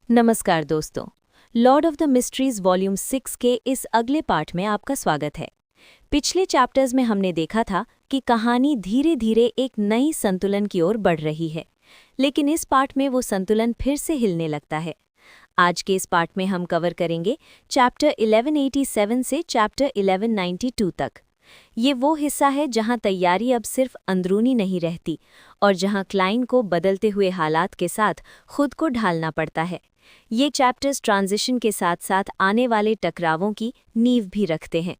नमस्कार दोस्तों। Lord of the mysteries volume 6 के इस अगले पार्ट में आपका स्वागत है। पिछले चैप्टर्स में हमने देखा था कि कहानी धीरे धीरे एक नई संतुलन की ओर बढ़ रही है, लेकिन इस पार्ट में वो संतुलन फिर से हिलने लगता है। आज के इस पार्ट में हम कवर करेंगे चैप्टर 1187 से चैप्टर 1192 तक। ये वो हिस्सा है जहां तैयारी अब सिर्फ अंदरूनी नहीं रहती और जहां क्लाइंट को बदलते हुए हालात के साथ खुद को ढालना पड़ता है। ये चैप्टर्स ट्रांजिशन के साथ साथ आने वाले टकरावों की नींव भी रखते हैं।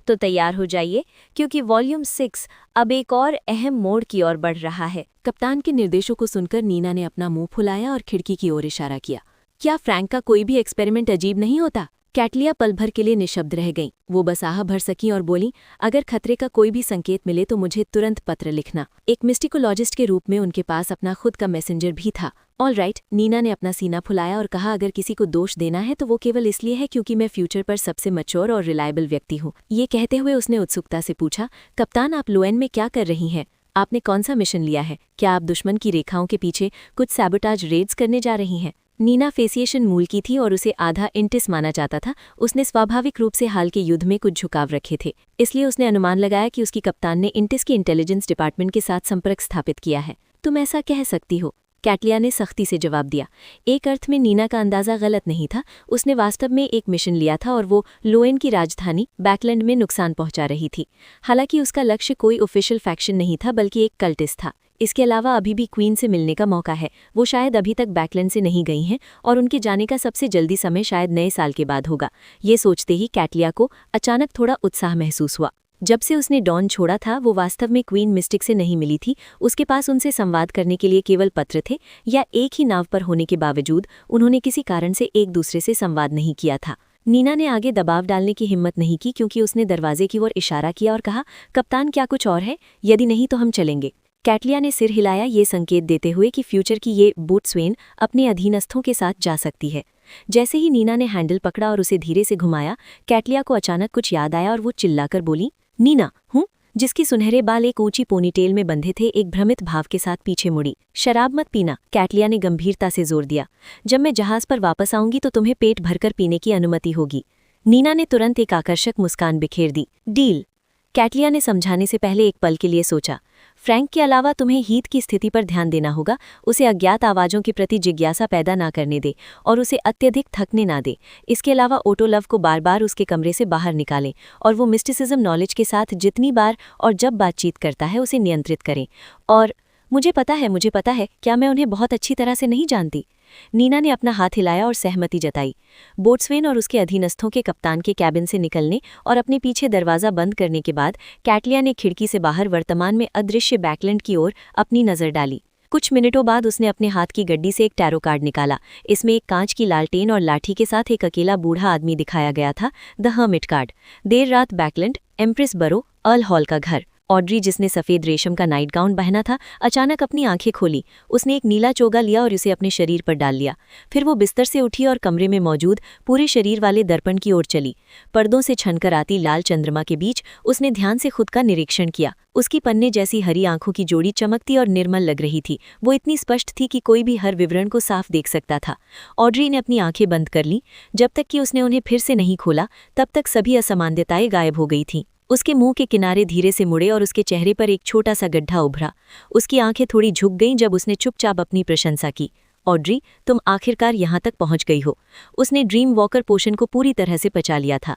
तो तैयार हो जाइए, क्योंकि वॉल्यूम 6 अब एक और अहम मोड़ की ओर बढ़ रहा है। कप्तान के निर्देशों को सुनकर नीना ने अपना मुंह फुलाया और खिड़की की ओर इशारा किया। क्या फ्रैंक का कोई भी एक्सपेरिमेंट अजीब नहीं होता? कैटलिया पल भर के लिए निशब्द रह गईं। वो बस आह भर सकी और बोली, अगर खतरे का कोई भी संकेत मिले तो मुझे तुरंत पत्र लिखना। एक मिस्टिकोलॉजिस्ट के रूप में उनके पास अपना खुद का मैसेंजर भी था। ऑल राइट, नीना ने अपना सीना फुलाया और कहा, अगर किसी को दोष देना है तो वो केवल इसलिए है क्योंकि मैं फ्यूचर पर सबसे मैच्योर और रिलायबल व्यक्ति हूँ। ये कहते हुए उसने उत्सुकता से पूछा, कप्तान आप लोएन में क्या कर रही हैं? आपने कौन सा मिशन लिया है? क्या आप दुश्मन की रेखाओं के पीछे कुछ सैबोटाज रेड्स करने जा रही हैं? नीना फेसिएशन मूल की थी और उसे आधा इंटिस माना जाता था। उसने स्वाभाविक रूप से हाल के युद्ध में कुछ झुकाव रखे थे, इसलिए उसने अनुमान लगाया कि उसकी कप्तान ने इंटिस के इंटेलिजेंस डिपार्टमेंट के साथ संपर्क स्थापित किया है। तुम ऐसा कह सकती हो, कैटलिया ने सख्ती से जवाब दिया। एक अर्थ में नीना का अंदाजा गलत नहीं था। उसने वास्तव में एक मिशन लिया था और वो लोएन की राजधानी बैकलैंड में नुकसान पहुंचा रही थी। हालांकि उसका लक्ष्य कोई ऑफिशियल फैक्शन नहीं था, बल्कि एक कल्टिस्ट था। इसके अलावा अभी भी क्वीन से मिलने का मौका है। वो शायद अभी तक बैकलैंड से नहीं गई हैं और उनके जाने का सबसे जल्दी समय शायद नए साल के बाद होगा। ये सोचते ही कैटलिया को अचानक थोड़ा उत्साह महसूस हुआ। जब से उसने डॉन छोड़ा था, वो वास्तव में क्वीन मिस्टिक से नहीं मिली थी। उसके पास उनसे संवाद करने के लिए केवल पत्र थे, या एक ही नाव पर होने के बावजूद उन्होंने किसी कारण से एक दूसरे से संवाद नहीं किया था। नीना ने आगे दबाव डालने की हिम्मत नहीं की, क्योंकि उसने दरवाजे की ओर इशारा किया और कहा, कप्तान क्या कुछ और है? यदि नहीं तो हम चलेंगे। कैटलिया ने सिर हिलाया, ये संकेत देते हुए कि फ्यूचर की ये बोट्सवेन अपने अधीनस्थों के साथ जा सकती है। जैसे ही नीना ने हैंडल पकड़ा और उसे धीरे से घुमाया, कैटलिया को अचानक कुछ याद आया और वो चिल्लाकर बोली, नीना हूँ, जिसकी सुनहरे बाल एक ऊंची पोनीटेल में बंधे थे, एक भ्रमित भाव के साथ पीछे मुड़ी। शराब मत पीना, कैटलिया ने गंभीरता से जोर दिया। जब मैं जहाज पर वापस आऊंगी तो तुम्हें पेट भरकर पीने की अनुमति होगी। नीना ने तुरंत एक आकर्षक मुस्कान बिखेर दी। डील। कैटलिया ने समझाने से पहले एक पल के लिए सोचा। फ्रैंक के अलावा तुम्हें हीथ की स्थिति पर ध्यान देना होगा। उसे अज्ञात आवाज़ों के प्रति जिज्ञासा पैदा ना करने दे और उसे अत्यधिक थकने ना दे। इसके अलावा ओटो लव को बार बार उसके कमरे से बाहर निकालें और वो मिस्टिसिज्म नॉलेज के साथ जितनी बार और जब बातचीत करता है उसे नियंत्रित करें। और मुझे पता है, क्या मैं उन्हें बहुत अच्छी तरह से नहीं जानती? नीना ने अपना हाथ हिलाया और सहमति जताई। बोट्सवेन और उसके अधीनस्थों के कप्तान के कैबिन से निकलने और अपने पीछे दरवाज़ा बंद करने के बाद कैटलिया ने खिड़की से बाहर वर्तमान में अदृश्य बैकलैंड की ओर अपनी नज़र डाली। कुछ मिनटों बाद उसने अपने हाथ की गड्डी से एक टैरो कार्ड निकाला। इसमें एक कांच की लालटेन और लाठी के साथ एक अकेला बूढ़ा आदमी दिखाया गया था, द हर्मिट कार्ड। देर रात Backlund, Empress Borough, Earl Hall का घर। ऑड्री, जिसने सफ़ेद रेशम का नाइट गाउन पहना था, अचानक अपनी आंखें खोली। उसने एक नीला चोगा लिया और उसे अपने शरीर पर डाल लिया। फिर वो बिस्तर से उठी और कमरे में मौजूद पूरे शरीर वाले दर्पण की ओर चली। पर्दों से छनकर आती लाल चंद्रमा के बीच उसने ध्यान से खुद का निरीक्षण किया। उसकी पन्ने जैसी हरी आंखों की जोड़ी चमकती और निर्मल लग रही थी। वो इतनी स्पष्ट थी कि कोई भी हर विवरण को साफ देख सकता था। ऑड्री ने अपनी आंखें बंद कर लीं। जब तक कि उसने उन्हें फिर से नहीं खोला, तब तक सभी असामान्यताएं गायब हो गई थीं। उसके मुंह के किनारे धीरे से मुड़े और उसके चेहरे पर एक छोटा सा गड्ढा उभरा। उसकी आंखें थोड़ी झुक गईं जब उसने चुपचाप अपनी प्रशंसा की। ऑड्री, तुम आखिरकार यहाँ तक पहुँच गई हो। उसने ड्रीम वॉकर पोशन को पूरी तरह से पचा लिया था।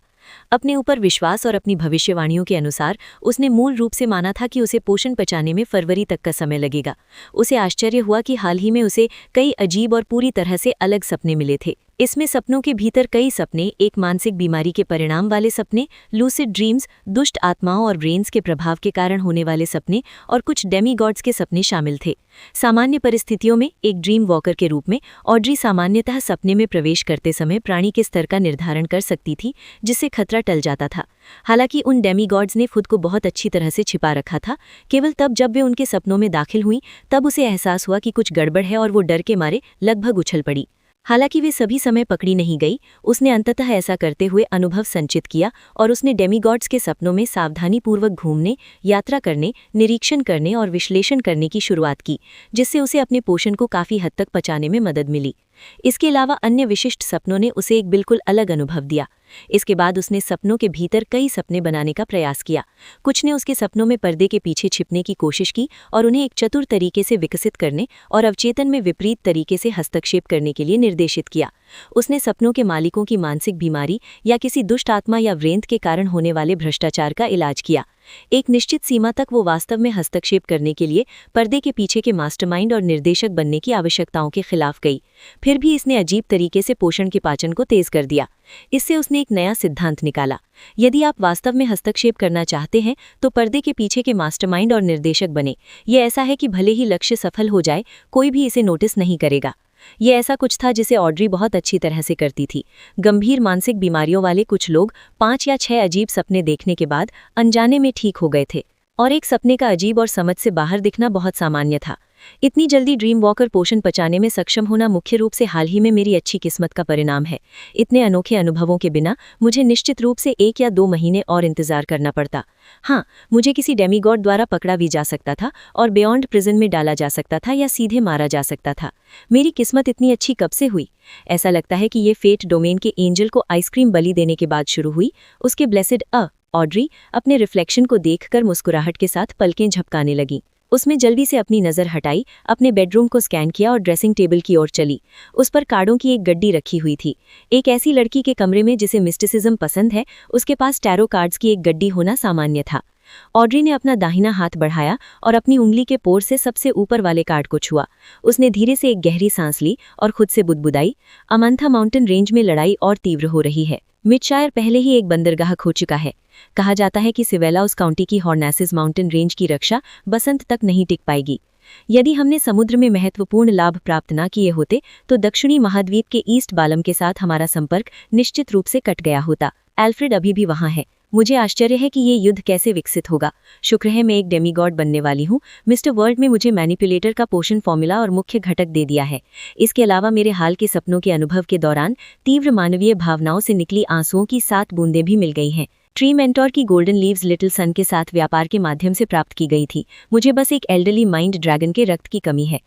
अपने ऊपर विश्वास और अपनी भविष्यवाणियों के अनुसार उसने मूल रूप से माना था कि उसे पोषण पचाने में फरवरी तक का समय लगेगा। उसे आश्चर्य हुआ कि हाल ही में उसे कई अजीब और पूरी तरह से अलग सपने मिले थे। इसमें सपनों के भीतर कई सपने, एक मानसिक बीमारी के परिणाम वाले सपने, लूसिड ड्रीम्स, दुष्ट आत्माओं और ब्रेन्स के प्रभाव के कारण होने वाले सपने और कुछ डेमीगॉड्स के सपने शामिल थे। सामान्य परिस्थितियों में एक ड्रीम वॉकर के रूप में ऑड्री सामान्यतः सपने में प्रवेश करते समय प्राणी के स्तर का निर्धारण कर सकती थी, जिससे खतरा टल जाता था। हालांकि उन डेमीगॉड्स ने खुद को बहुत अच्छी तरह से छिपा रखा था। केवल तब जब वे उनके सपनों में दाखिल हुईं, तब उसे एहसास हुआ कि कुछ गड़बड़ है और वो डर के मारे लगभग उछल पड़ी। हालांकि वे सभी समय पकड़ी नहीं गई, उसने अंततः ऐसा करते हुए अनुभव संचित किया और उसने डेमीगॉड्स के सपनों में सावधानीपूर्वक घूमने, यात्रा करने, निरीक्षण करने और विश्लेषण करने की शुरुआत की, जिससे उसे अपने पोषण को काफ़ी हद तक पचाने में मदद मिली। इसके अलावा अन्य विशिष्ट सपनों ने उसे एक बिल्कुल अलग अनुभव दिया। इसके बाद उसने सपनों के भीतर कई सपने बनाने का प्रयास किया। कुछ ने उसके सपनों में पर्दे के पीछे छिपने की कोशिश की और उन्हें एक चतुर तरीके से विकसित करने और अवचेतन में विपरीत तरीके से हस्तक्षेप करने के लिए निर्देशित किया। उसने सपनों के मालिकों की मानसिक बीमारी या किसी दुष्ट आत्मा या व्रेंत के कारण होने वाले भ्रष्टाचार का इलाज किया। एक निश्चित सीमा तक वो वास्तव में हस्तक्षेप करने के लिए पर्दे के पीछे के मास्टरमाइंड और निर्देशक बनने की आवश्यकताओं के खिलाफ गई। फिर भी इसने अजीब तरीके से पोषण के पाचन को तेज कर दिया। इससे उसने एक नया सिद्धांत निकाला। यदि आप वास्तव में हस्तक्षेप करना चाहते हैं तो पर्दे के पीछे के मास्टरमाइंड और निर्देशक बने। ये ऐसा है कि भले ही लक्ष्य सफल हो जाए, कोई भी इसे नोटिस नहीं करेगा। ये ऐसा कुछ था जिसे ऑड्री बहुत अच्छी तरह से करती थी। गंभीर मानसिक बीमारियों वाले कुछ लोग 5 या 6 अजीब सपने देखने के बाद अनजाने में ठीक हो गए थे, और एक सपने का अजीब और समझ से बाहर दिखना बहुत सामान्य था। इतनी जल्दी ड्रीम वॉकर पोषण पचाने में सक्षम होना मुख्य रूप से हाल ही में मेरी अच्छी किस्मत का परिणाम है। इतने अनोखे अनुभवों के बिना मुझे निश्चित रूप से 1 या 2 महीने और इंतजार करना पड़ता। हाँ, मुझे किसी डेमीगॉड द्वारा पकड़ा भी जा सकता था और बियॉन्ड प्रिजन में डाला जा सकता था या सीधे मारा जा सकता था। मेरी किस्मत इतनी अच्छी कब से हुई? ऐसा लगता है कि ये फेट डोमेन के एंजल को आइसक्रीम बलि देने के बाद शुरू हुई। उसके ब्लेसेड ऑड्री अपने रिफ्लेक्शन को देखकर मुस्कुराहट के साथ पलकें झपकाने लगी। उसमें जल्दी से अपनी नज़र हटाई, अपने बेडरूम को स्कैन किया और ड्रेसिंग टेबल की ओर चली। उस पर कार्डों की एक गड्डी रखी हुई थी। एक ऐसी लड़की के कमरे में जिसे मिस्टिसिज्म पसंद है, उसके पास टैरो कार्ड्स की एक गड्डी होना सामान्य था। ऑड्री ने अपना दाहिना हाथ बढ़ाया और अपनी उंगली के पोर से सबसे ऊपर वाले कार्ड को छुआ। उसने धीरे से एक गहरी सांस ली और खुद से बुदबुदाई, अमंथा माउंटेन रेंज में लड़ाई और तीव्र हो रही है। मिडशायर पहले ही एक बंदरगाह खो चुका है। कहा जाता है कि सिवेलाउस काउंटी की हॉर्नेसिस माउंटेन रेंज की रक्षा बसंत तक नहीं टिक पाएगी। यदि हमने समुद्र में महत्वपूर्ण लाभ प्राप्त न किए होते तो दक्षिणी महाद्वीप के ईस्ट बालम के साथ हमारा संपर्क निश्चित रूप से कट गया होता। एल्फ्रेड अभी भी वहां है। मुझे आश्चर्य है कि ये युद्ध कैसे विकसित होगा। शुक्र है मैं एक डेमीगॉड बनने वाली हूँ। मिस्टर वर्ल्ड में मुझे मैनिपुलेटर का पोषण फॉर्मूला और मुख्य घटक दे दिया है। इसके अलावा मेरे हाल के सपनों के अनुभव के दौरान तीव्र मानवीय भावनाओं से निकली आंसुओं की 7 बूंदें भी मिल गई हैं। ट्री मेंटोर की गोल्डन लीव्स लिटिल सन के साथ व्यापार के माध्यम से प्राप्त की गई थी। मुझे बस एक एल्डरली माइंड ड्रैगन के रक्त की कमी है।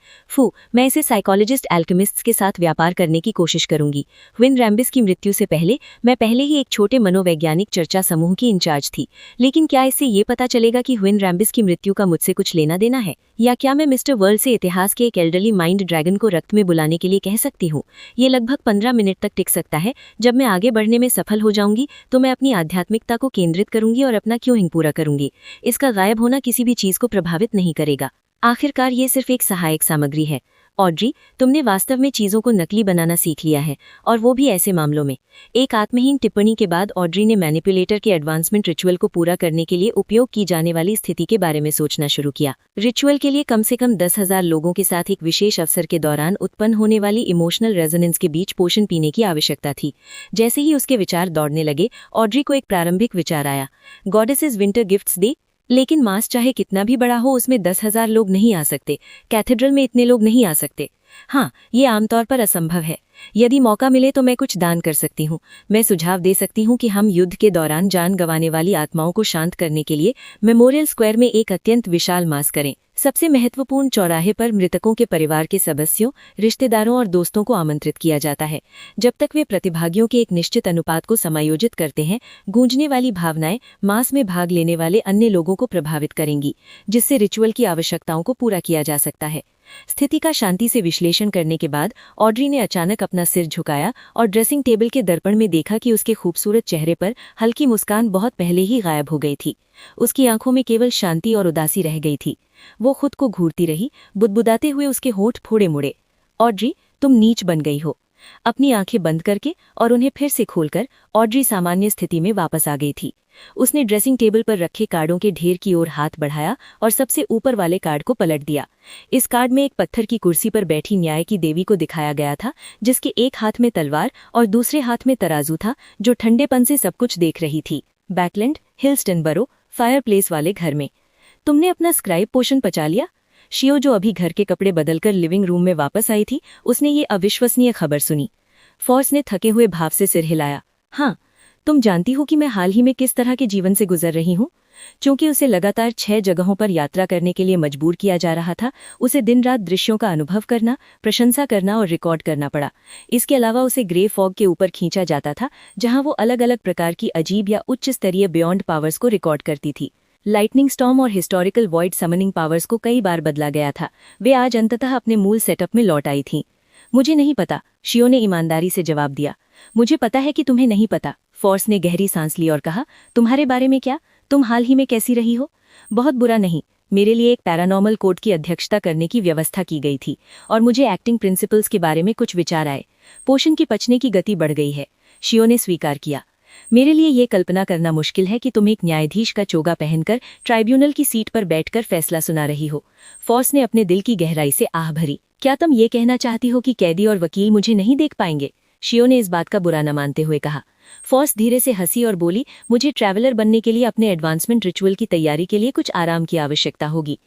मैं इसे साइकोलॉजिस्ट एल्केमिस्ट्स के साथ व्यापार करने की कोशिश करूंगी। ह्विन रैम्बिस की मृत्यु से पहले मैं पहले ही एक छोटे मनोवैज्ञानिक चर्चा समूह की इंचार्ज थी, लेकिन क्या इससे ये पता चलेगा कि ह्विन रैम्बिस की मृत्यु का मुझसे कुछ लेना देना है, या क्या मैं मिस्टर वर्ल्ड से इतिहास के एक एल्डरली माइंड ड्रैगन को रक्त में बुलाने के लिए कह सकती हूँ? ये लगभग 15 मिनट तक टिक सकता है। जब मैं आगे बढ़ने में सफल हो जाऊंगी तो मैं अपनी आध्यात्मिकता को केंद्रित करूंगी और अपना क्यों पूरा करूंगी। इसका गायब होना किसी भी चीज को प्रभावित नहीं करेगा। आखिरकार ये सिर्फ एक सहायक सामग्री है। ऑड्री, तुमने वास्तव में चीजों को नकली बनाना सीख लिया है, और वो भी ऐसे मामलों में। एक आत्महीन टिप्पणी के बाद ऑड्री ने मैनिपुलेटर के एडवांसमेंट रिचुअल को पूरा करने के लिए उपयोग की जाने वाली स्थिति के बारे में सोचना शुरू किया। रिचुअल के लिए कम से कम 10,000 लोगों के साथ एक विशेष अवसर के दौरान उत्पन्न होने वाली इमोशनल रेजोनेंस के बीच पोषण पीने की आवश्यकता थी। जैसे ही उसके विचार दौड़ने लगे, ऑड्री को एक प्रारंभिक विचार आया, गॉडेसेस विंटर गिफ्ट्स दे। लेकिन मास चाहे कितना भी बड़ा हो, उसमें 10,000 लोग नहीं आ सकते। कैथेड्रल में इतने लोग नहीं आ सकते। हाँ, ये आमतौर पर असंभव है। यदि मौका मिले तो मैं कुछ दान कर सकती हूँ। मैं सुझाव दे सकती हूँ कि हम युद्ध के दौरान जान गंवाने वाली आत्माओं को शांत करने के लिए मेमोरियल स्क्वायर में एक अत्यंत विशाल मास करें। सबसे महत्वपूर्ण चौराहे पर मृतकों के परिवार के सदस्यों, रिश्तेदारों और दोस्तों को आमंत्रित किया जाता है। जब तक वे प्रतिभागियों के एक निश्चित अनुपात को समायोजित करते हैं, गूंजने वाली भावनाएं मास में भाग लेने वाले अन्य लोगों को प्रभावित करेंगी, जिससे रिचुअल की आवश्यकताओं को पूरा किया जा सकता है। स्थिति का शांति से विश्लेषण करने के बाद ऑड्री ने अचानक अपना सिर झुकाया और ड्रेसिंग टेबल के दर्पण में देखा कि उसके खूबसूरत चेहरे पर हल्की मुस्कान बहुत पहले ही गायब हो गई थी। उसकी आंखों में केवल शांति और उदासी रह गई थी। वो खुद को घूरती रही, बुदबुदाते हुए उसके होंठ फोड़े मुड़े। ऑड्री, तुम नीच बन गई हो। अपनी आंखें बंद करके और उन्हें फिर से खोलकर ऑड्री सामान्य स्थिति में वापस आ गई थी। उसने ड्रेसिंग टेबल पर रखे कार्डों के ढेर की ओर हाथ बढ़ाया और सबसे ऊपर वाले कार्ड को पलट दिया। इस कार्ड में एक पत्थर की कुर्सी पर बैठी न्याय की देवी को दिखाया गया था, जिसके एक हाथ में तलवार और दूसरे हाथ में तराजू था, जो ठंडेपन से सब कुछ देख रही थी। बैकलैंड, हिल्सटनबरो, फायरप्लेस वाले घर में। तुमने अपना स्क्राइब पोषण पचा लिया? शियो, जो अभी घर के कपड़े बदलकर लिविंग रूम में वापस आई थी, उसने ये अविश्वसनीय खबर सुनी। फॉर्स ने थके हुए भाव से सिर हिलाया। हाँ, तुम जानती हो कि मैं हाल ही में किस तरह के जीवन से गुजर रही हूँ? चूंकि उसे लगातार 6 जगहों पर यात्रा करने के लिए मजबूर किया जा रहा था, उसे दिन रात दृश्यों का अनुभव करना, प्रशंसा करना और रिकॉर्ड करना पड़ा। इसके अलावा उसे ग्रे फॉग के ऊपर खींचा जाता था, जहां वो अलग अलग प्रकार की अजीब या उच्च स्तरीय बियॉन्ड पावर्स को रिकॉर्ड करती थी। लाइटनिंग स्टॉर्म और हिस्टोरिकल वॉइड समनिंग पावर्स को कई बार बदला गया था। वे आज अंततः अपने मूल सेटअप में लौट आई थीं। मुझे नहीं पता, शियो ने ईमानदारी से जवाब दिया। मुझे पता है कि तुम्हें नहीं पता, फोर्स ने गहरी सांस ली और कहा। तुम्हारे बारे में क्या? तुम हाल ही में कैसी रही हो? बहुत बुरा नहीं। मेरे लिए एक पैरानॉर्मल कोर्ट की अध्यक्षता करने की व्यवस्था की गई थी और मुझे एक्टिंग प्रिंसिपल्स के बारे में कुछ विचार आए। पोषण की पचने की गति बढ़ गई है, शियो ने स्वीकार किया। मेरे लिए ये कल्पना करना मुश्किल है कि तुम एक न्यायाधीश का चोगा पहनकर ट्राइब्यूनल की सीट पर बैठकर फैसला सुना रही हो। फोर्स ने अपने दिल की गहराई से आह भरी। क्या तुम ये कहना चाहती हो कि कैदी और वकील मुझे नहीं देख पाएंगे? शियो ने इस बात का बुरा न मानते हुए कहा। फोर्स धीरे से हंसी और बोली, मुझे ट्रैवलर बनने के लिए अपने एडवांसमेंट रिचुअल की तैयारी के लिए कुछ आराम की आवश्यकता होगी।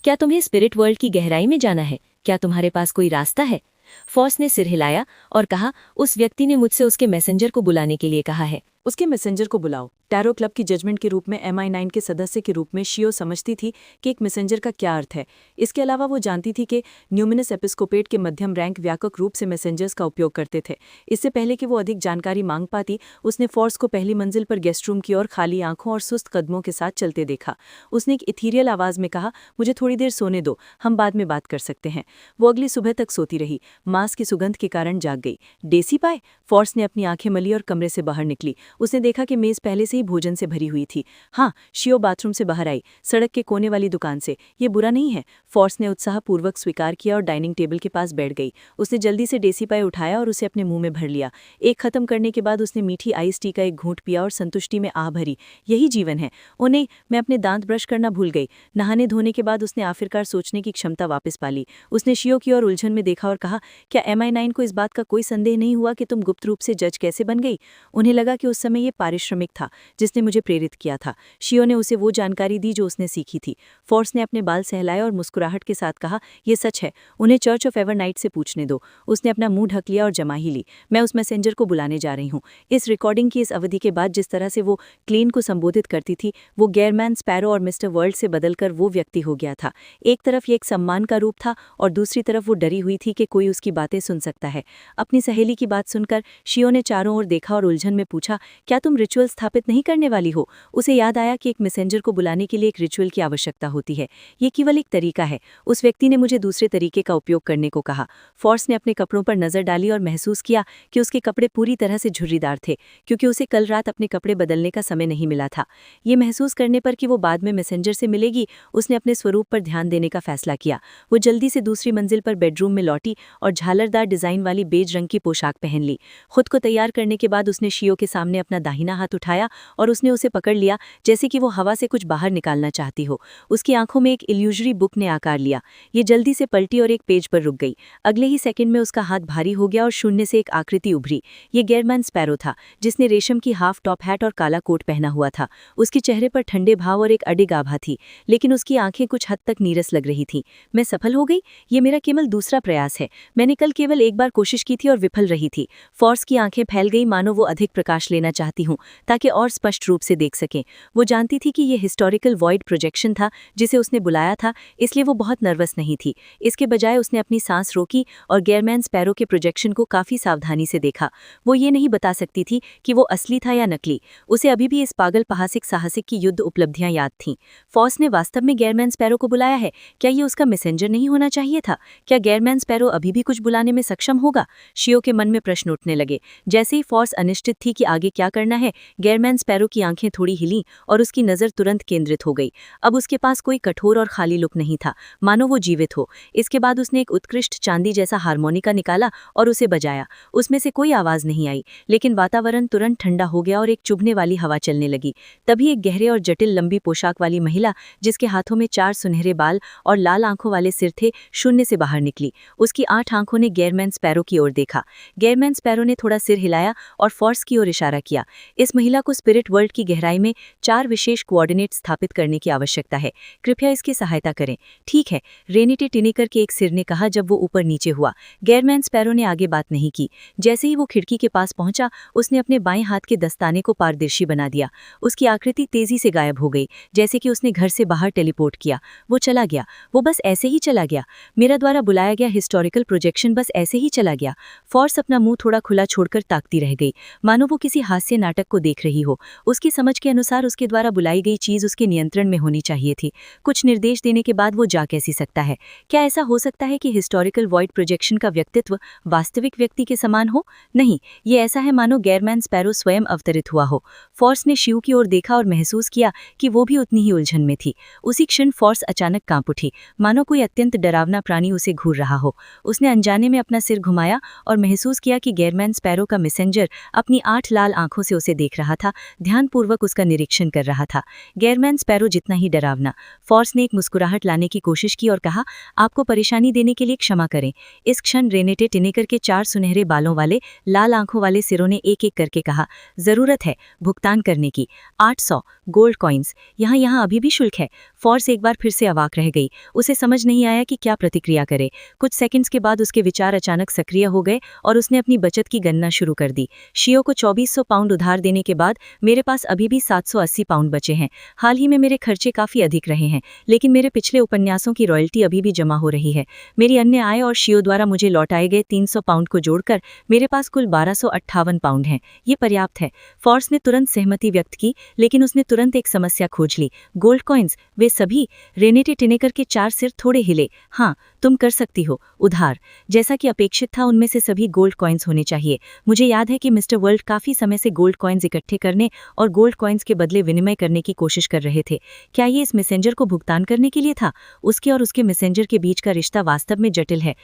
क्या तुम्हें स्पिरिट वर्ल्ड की गहराई में जाना है? क्या तुम्हारे पास कोई रास्ता है? फोर्स ने सिर हिलाया और कहा, उस व्यक्ति ने मुझसे उसके मैसेंजर को बुलाने के लिए कहा है। उसके मैसेंजर को बुलाओ। टैरो क्लब की जजमेंट के रूप में MI9 के सदस्य के रूप में शियो समझती थी कि एक मैसेंजर का क्या अर्थ है। इसके अलावा वो जानती थी कि न्यूमिनस एपिस्कोपेट के मध्यम रैंक व्यापक रूप से मैसेंजर्स का उपयोग करते थे। इससे पहले कि वो अधिक जानकारी मांग पाती, उसने फोर्स को पहली मंजिल पर गेस्ट रूम की ओर खाली आंखों और सुस्त कदमों के साथ चलते देखा। उसने एक इथीरियल आवाज़ में कहा, मुझे थोड़ी देर सोने दो, हम बाद में बात कर सकते हैं। वो अगली सुबह तक सोती रही, मांस की सुगंध के कारण जाग गई। डेसी पाए? फोर्स ने अपनी आंखें मली और कमरे से बाहर निकली। उसने देखा कि मेज पहले से ही भोजन से भरी हुई थी। हाँ, शियो बाथरूम से बाहर आई, सड़क के कोने वाली दुकान से। ये बुरा नहीं है, फोर्स ने उत्साहपूर्वक स्वीकार किया और डाइनिंग टेबल के पास बैठ गई। उसने जल्दी से डेसी पाई उठाया और उसे अपने मुंह में भर लिया। एक खत्म करने के बाद उसने मीठी आइस टी का एक घूंट पिया और संतुष्टि में आह भरी। यही जीवन है। ओ नहीं, मैं अपने दांत ब्रश करना भूल गई। नहाने धोने के बाद उसने आखिरकार सोचने की क्षमता वापस पा ली। उसने शियो की ओर उलझन में देखा और कहा, क्या MI9 को इस बात का कोई संदेह नहीं हुआ कि तुम गुप्त रूप से जज कैसे बन गई? उन्हें लगा कि उस समय ये पारिश्रमिक था जिसने मुझे प्रेरित किया था। शियो ने उसे वो जानकारी दी जो उसने सीखी थी। फोर्स ने अपने बाल सहलाए और मुस्कुराहट के साथ कहा, यह सच है, उन्हें चर्च ऑफ एवरनाइट से पूछने दो। उसने अपना मुंह ढक लिया और जमा ही ली। मैं उस मैसेंजर को बुलाने जा रही हूँ। इस रिकॉर्डिंग की इस अवधि के बाद जिस तरह से वो क्लीन को संबोधित करती थी, वो गैरमैन स्पैरो और मिस्टर वर्ल्ड से बदलकर वो व्यक्ति हो गया था। एक तरफ ये एक सम्मान का रूप था और दूसरी तरफ वो डरी हुई थी कि कोई उसकी बातें सुन सकता है। अपनी सहेली की बात सुनकर शियो ने चारों ओर देखा और उलझन में पूछा, क्या तुम रिचुअल स्थापित नहीं करने वाली हो? उसे याद आया कि एक मैसेंजर को बुलाने के लिए एक रिचुअल की आवश्यकता होती है। ये केवल एक तरीका है। उस व्यक्ति ने मुझे दूसरे तरीके का उपयोग करने को कहा। फोर्स ने अपने कपड़ों पर नजर डाली और महसूस किया कि उसके कपड़े पूरी तरह से झुर्रीदार थे, क्योंकि उसे कल रात अपने कपड़े बदलने का समय नहीं मिला था। ये महसूस करने पर कि वो बाद में मैसेंजर से मिलेगी, उसने अपने स्वरूप पर ध्यान देने का फैसला किया। वो जल्दी से दूसरी मंजिल पर बेडरूम में लौटी और झालरदार डिजाइन वाली बेज रंग की पोशाक पहन ली। खुद को तैयार करने के बाद उसने शियो के सामने अपना दाहिना हाथ उठाया और उसने उसे पकड़ लिया, जैसे कि वो हवा से कुछ बाहर निकालना चाहती हो। उसकी आंखों में एक इल्यूजरी बुक ने आकार लिया। ये जल्दी से पलटी और एक पेज पर रुक गई। अगले ही सेकंड में उसका हाथ भारी हो गया और शून्य से एक आकृति उभरी। ये गैरमैन स्पैरो था, जिसने रेशम की हाफ टॉप हैट और काला कोट पहना हुआ था। उसके चेहरे पर ठंडे भाव और एक अडिग आभा थी, लेकिन उसकी आंखें कुछ हद तक नीरस लग रही थीं। मैं सफल हो गई? ये मेरा केवल दूसरा प्रयास है। मैंने कल केवल एक बार कोशिश की थी और विफल रही थी। फोर्स की आंखें फैल गई, मानो वो अधिक प्रकाश लेना चाहती हूँ ताकि और स्पष्ट रूप से देख सकें। वो जानती थी कि ये हिस्टोरिकल वॉइड प्रोजेक्शन था जिसे उसने बुलाया था, इसलिए वो बहुत नर्वस नहीं थी। इसके बजाय उसने अपनी सांस रोकी और गैरमैन स्पैरो के प्रोजेक्शन को काफी सावधानी से देखा। वो ये नहीं बता सकती थी कि वो असली था या नकली। उसे अभी भी इस पागल पहासिक साहसिक की युद्ध उपलब्धियां याद थीं। फोर्स ने वास्तव में गैरमैन स्पैरो को बुलाया है? क्या ये उसका मैसेंजर नहीं होना चाहिए था? क्या गैरमैन स्पैरो अभी भी कुछ बुलाने में सक्षम होगा? शियो के मन में प्रश्न उठने लगे। जैसे ही फोर्स अनिश्चित थी कि आगे क्या करना है, गैरमैन स्पैरो की आंखें थोड़ी हिलीं और उसकी नज़र तुरंत केंद्रित हो गई। अब उसके पास कोई कठोर और खाली लुक नहीं था, मानो वो जीवित हो। इसके बाद उसने एक उत्कृष्ट चांदी जैसा हारमोनिका निकाला और उसे बजाया। उसमें से कोई आवाज़ नहीं आई, लेकिन वातावरण तुरंत ठंडा हो गया और एक चुभने वाली हवा चलने लगी। तभी एक गहरे और जटिल लंबी पोशाक वाली महिला, जिसके हाथों में 4 सुनहरे बाल और लाल आंखों वाले सिर थे, शून्य से बाहर निकली। उसकी 8 आंखों ने गैरमैन स्पैरो की ओर देखा। गैरमैन स्पैरो ने थोड़ा सिर हिलाया और फोर्स की ओर इशारा किया। इस महिला को स्पिरिट वर्ल्ड की गहराई में 4 विशेष कोऑर्डिनेट स्थापित करने की आवश्यकता है। कृपया इसकी सहायता करें। ठीक है, रेनिटे टिनेकर के एक सिर ने कहा जब वो ऊपर नीचे हुआ। गैरमैन स्पैरो ने आगे बात नहीं की। जैसे ही वो खिड़की के पास पहुंचा, उसने अपने बाएं हाथ के दस्ताने को पारदर्शी बना दिया। उसकी आकृति तेजी से गायब हो गई, जैसे कि उसने घर से बाहर टेलीपोर्ट किया। वो चला गया। वो बस ऐसे ही चला गया। मेरा द्वारा बुलाया गया हिस्टोरिकल प्रोजेक्शन बस ऐसे ही चला गया। फॉर्स अपना मुंह थोड़ा खुला छोड़कर ताकती रह गई, मानो वो किसी हास्य नाटक को देख रही हो। उसकी समझ के अनुसार उसके द्वारा बुलाई गई चीज उसके नियंत्रण में होनी चाहिए थी। कुछ निर्देश देने के बाद वो जा कैसी सकता है? क्या ऐसा हो सकता है कि हिस्टोरिकल वॉइड प्रोजेक्शन का व्यक्तित्व वास्तविक व्यक्ति के समान हो? नहीं, ये ऐसा है मानो गैरमैन स्पैरो स्वयं अवतरित हुआ हो। फॉर्स ने शिव की ओर देखा और महसूस किया कि वो भी उतनी ही उलझन में थी। उसी क्षण फॉर्स अचानक कांप उठी, मानो कोई अत्यंत डरावना प्राणी उसे घूर रहा हो। उसने अनजाने में अपना सिर घुमाया और महसूस किया कि गैरमैन स्पैरो का मैसेंजर अपनी 8 लाल आंखों से उसे देख रहा था, ध्यानपूर्वक उसका निरीक्षण कर रहा था। गैरमैन स्पैरो जितना ही डरावना। फॉर्स ने एक मुस्कुराहट लाने की कोशिश की और कहा, आपको परेशानी देने के लिए क्षमा करें। इस क्षण रेनेटे टिनेकर के 4 सुनहरे बालों वाले लाल आंखों वाले सिरों ने एक एक करके कहा, जरूरत है भुगतान करने की। 800 गोल्ड कॉइन्स। यहाँ अभी भी शुल्क है। फॉर्स एक बार फिर से अवाक रह गई। उसे समझ नहीं आया कि क्या प्रतिक्रिया करे। कुछ सेकंड्स के बाद उसके विचार अचानक सक्रिय हो गए और उसने अपनी बचत की गणना शुरू कर दी। शियो को 2400 पाउंड उधार देने के बाद मेरे पास अभी भी 780 पाउंड बचे हैं। हाल ही में मेरे खर्चे काफी अधिक रहे हैं, लेकिन मेरे पिछले उपन्यासों की रॉयल्टी अभी भी जमा हो रही है। मेरी अन्य आय और शियो द्वारा मुझे लौटाए गए 300 पाउंड को जोड़कर मेरे पास कुल 1258 पाउंड हैं। ये पर्याप्त है। फॉर्स ने तुरंत सहमति व्यक्त की, लेकिन उसने तुरंत एक समस्या खोज ली। गोल्ड कॉइन्स, वे सभी? रेनेटे टिनेकर के 4 सिर थोड़े हिले। हाँ, तुम कर सकती हो। उधार, जैसा कि अपेक्षित था, उनमें से सभी गोल्ड कॉइन्स होने चाहिए। मुझे याद है कि मिस्टर वर्ल्ड काफी समय से गोल्ड कॉइन्स इकट्ठे करने और गोल्ड कॉइन्स के बदले विनिमय करने की कोशिश कर रहे थे। क्या ये इस मैसेंजर को भुगतान करने के लिए था? उसके और उसके मैसेंजर के बीच का रिश्ता वास्तव में जटिल है।